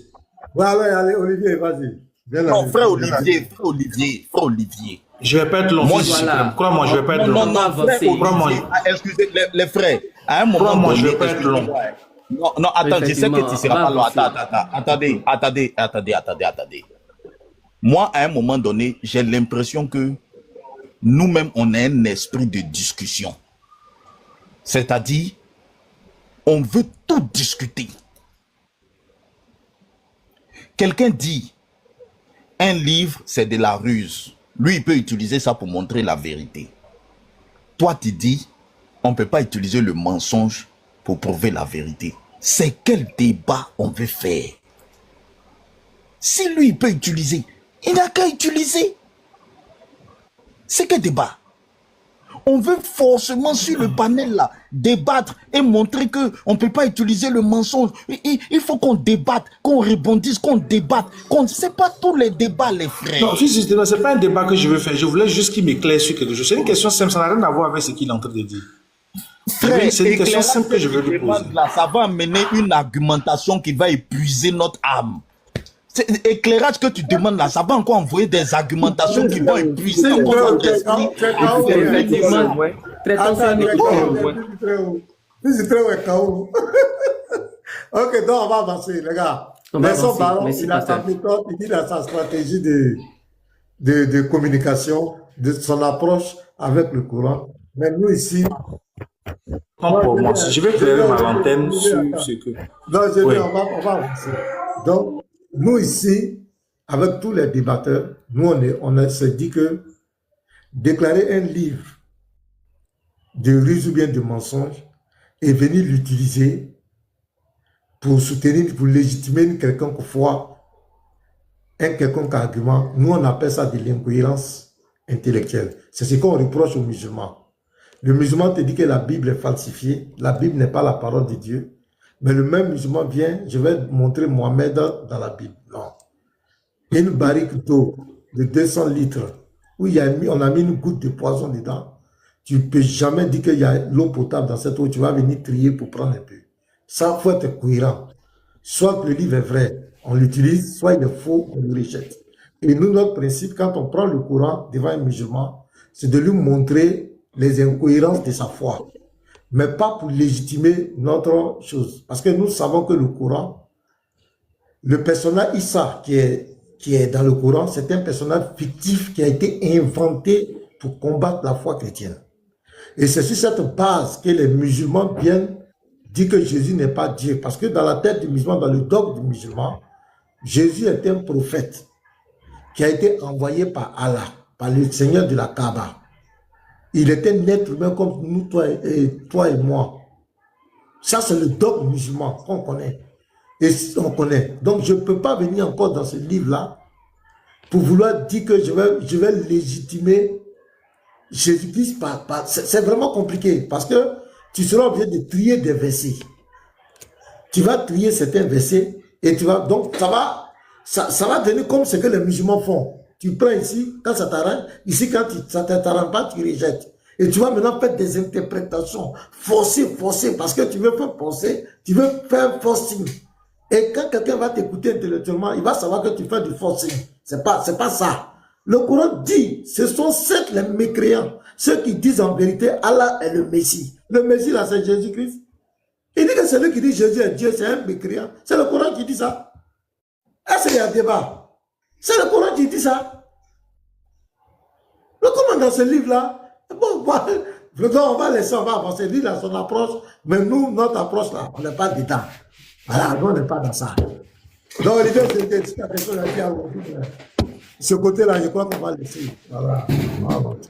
S1: Ouais, allez, Olivier, vas-y.
S2: Non, frère Olivier.
S6: Je vais pas être long.
S2: Moi,
S6: crois-moi, je vais pas être long.
S2: Non,
S6: crois-moi.
S2: Excusez les frères. À un moment
S6: donné,
S2: je
S6: vais pas être long.
S2: Non, attends, je sais que tu ne seras pas long. Attendez. Moi, à un moment donné, j'ai l'impression que nous-mêmes, on a un esprit de discussion. C'est-à-dire, on veut tout discuter. Quelqu'un dit, un livre, c'est de la ruse. Lui, il peut utiliser ça pour montrer la vérité. Toi, tu dis, on ne peut pas utiliser le mensonge pour prouver la vérité. C'est quel débat on veut faire? Si lui, il peut utiliser, il n'a qu'à utiliser. C'est quel débat? On veut forcément sur le panel là débattre et montrer que on ne peut pas utiliser le mensonge. Il faut qu'on débatte, qu'on rebondisse, qu'on débatte. C'est pas tous les débats, les frères.
S6: Non, c'est pas un débat que je veux faire. Je voulais juste qu'il m'éclaire sur quelque chose. C'est une question simple, ça n'a rien à voir avec ce qu'il est en train de dire.
S2: Frère,
S6: c'est une question simple que je veux lui poser.
S2: Là, ça va amener une argumentation qui va épuiser notre âme. C'est éclairage que tu demandes là, ça va encore envoyer des argumentations qui vont épuiser encore votre esprit.
S7: Effectivement, traitons ça un autre point.
S1: C'est très haut. Ok, donc on va avancer, les gars.
S7: On va
S1: Nelson
S7: avancer.
S1: Baron,
S7: Merci,
S1: il a sa
S7: pasteur.
S1: méthode, il a sa stratégie de communication, de son approche avec le courant. Mais nous ici,
S6: Non, pour moi, si je vais faire ma lanterne sur ce que...
S1: non, je
S6: Oui.
S1: dis, on va avancer. Donc, nous ici, avec tous les débatteurs, nous on s'est dit que déclarer un livre de ruse ou bien de mensonge et venir l'utiliser pour soutenir, pour légitimer une quelconque foi, un quelconque argument, nous on appelle ça de l'incohérence intellectuelle. C'est ce qu'on reproche aux musulmans. Le musulman te dit que la Bible est falsifiée, la Bible n'est pas la parole de Dieu, mais le même musulman vient, je vais montrer Mohamed dans la Bible. Non. Il y a une barrique d'eau de 200 litres où on a mis une goutte de poison dedans. Tu ne peux jamais dire qu'il y a l'eau potable dans cette eau, tu vas venir trier pour prendre un peu. Ça, il faut être cohérent. Soit que le livre est vrai, on l'utilise, soit il est faux, on le rejette. Et nous, notre principe, quand on prend le Coran devant un musulman, c'est de lui montrer les incohérences de sa foi, mais pas pour légitimer notre chose. Parce que nous savons que le Coran, le personnage Issa qui est dans le Coran, c'est un personnage fictif qui a été inventé pour combattre la foi chrétienne. Et c'est sur cette base que les musulmans viennent dire que Jésus n'est pas Dieu. Parce que dans la tête du musulman, dans le dogme du musulman, Jésus est un prophète qui a été envoyé par Allah, par le Seigneur de la Kaaba. Il était un être humain comme nous, toi et moi. Ça, c'est le dogme musulman qu'on connaît. Et on connaît. Donc, je ne peux pas venir encore dans ce livre-là pour vouloir dire que je vais légitimer Jésus-Christ. C'est vraiment compliqué parce que tu seras obligé de trier des versets. Tu vas trier certains versets et tu vas... Donc, ça va devenir comme ce que les musulmans font. Tu prends ici, quand ça t'arrange, ici, quand ça ne t'arrange pas, tu rejettes. Et tu vas maintenant faire des interprétations forcées, parce que tu veux faire forcer, tu veux faire forcing. Et quand quelqu'un va t'écouter intellectuellement, il va savoir que tu fais du forcing. C'est pas ça. Le Coran dit, ce sont certes les mécréants, ceux qui disent en vérité, Allah est le Messie. Le Messie, là, c'est Jésus-Christ. Il dit que celui qui dit Jésus est Dieu, c'est un mécréant. C'est le Coran qui dit ça. Est-ce qu'il y a un débat? C'est le Coran qui dit ça. Le comment dans ce livre-là, bon, on va laisser, on va avancer. Lui, il a son approche, mais nous, notre approche, là, on n'est pas dedans. Voilà, nous, on n'est pas dans ça. Donc, Olivier, c'était quelque chose à dire. Ce côté-là, je crois qu'on va laisser. Voilà. On va avancer.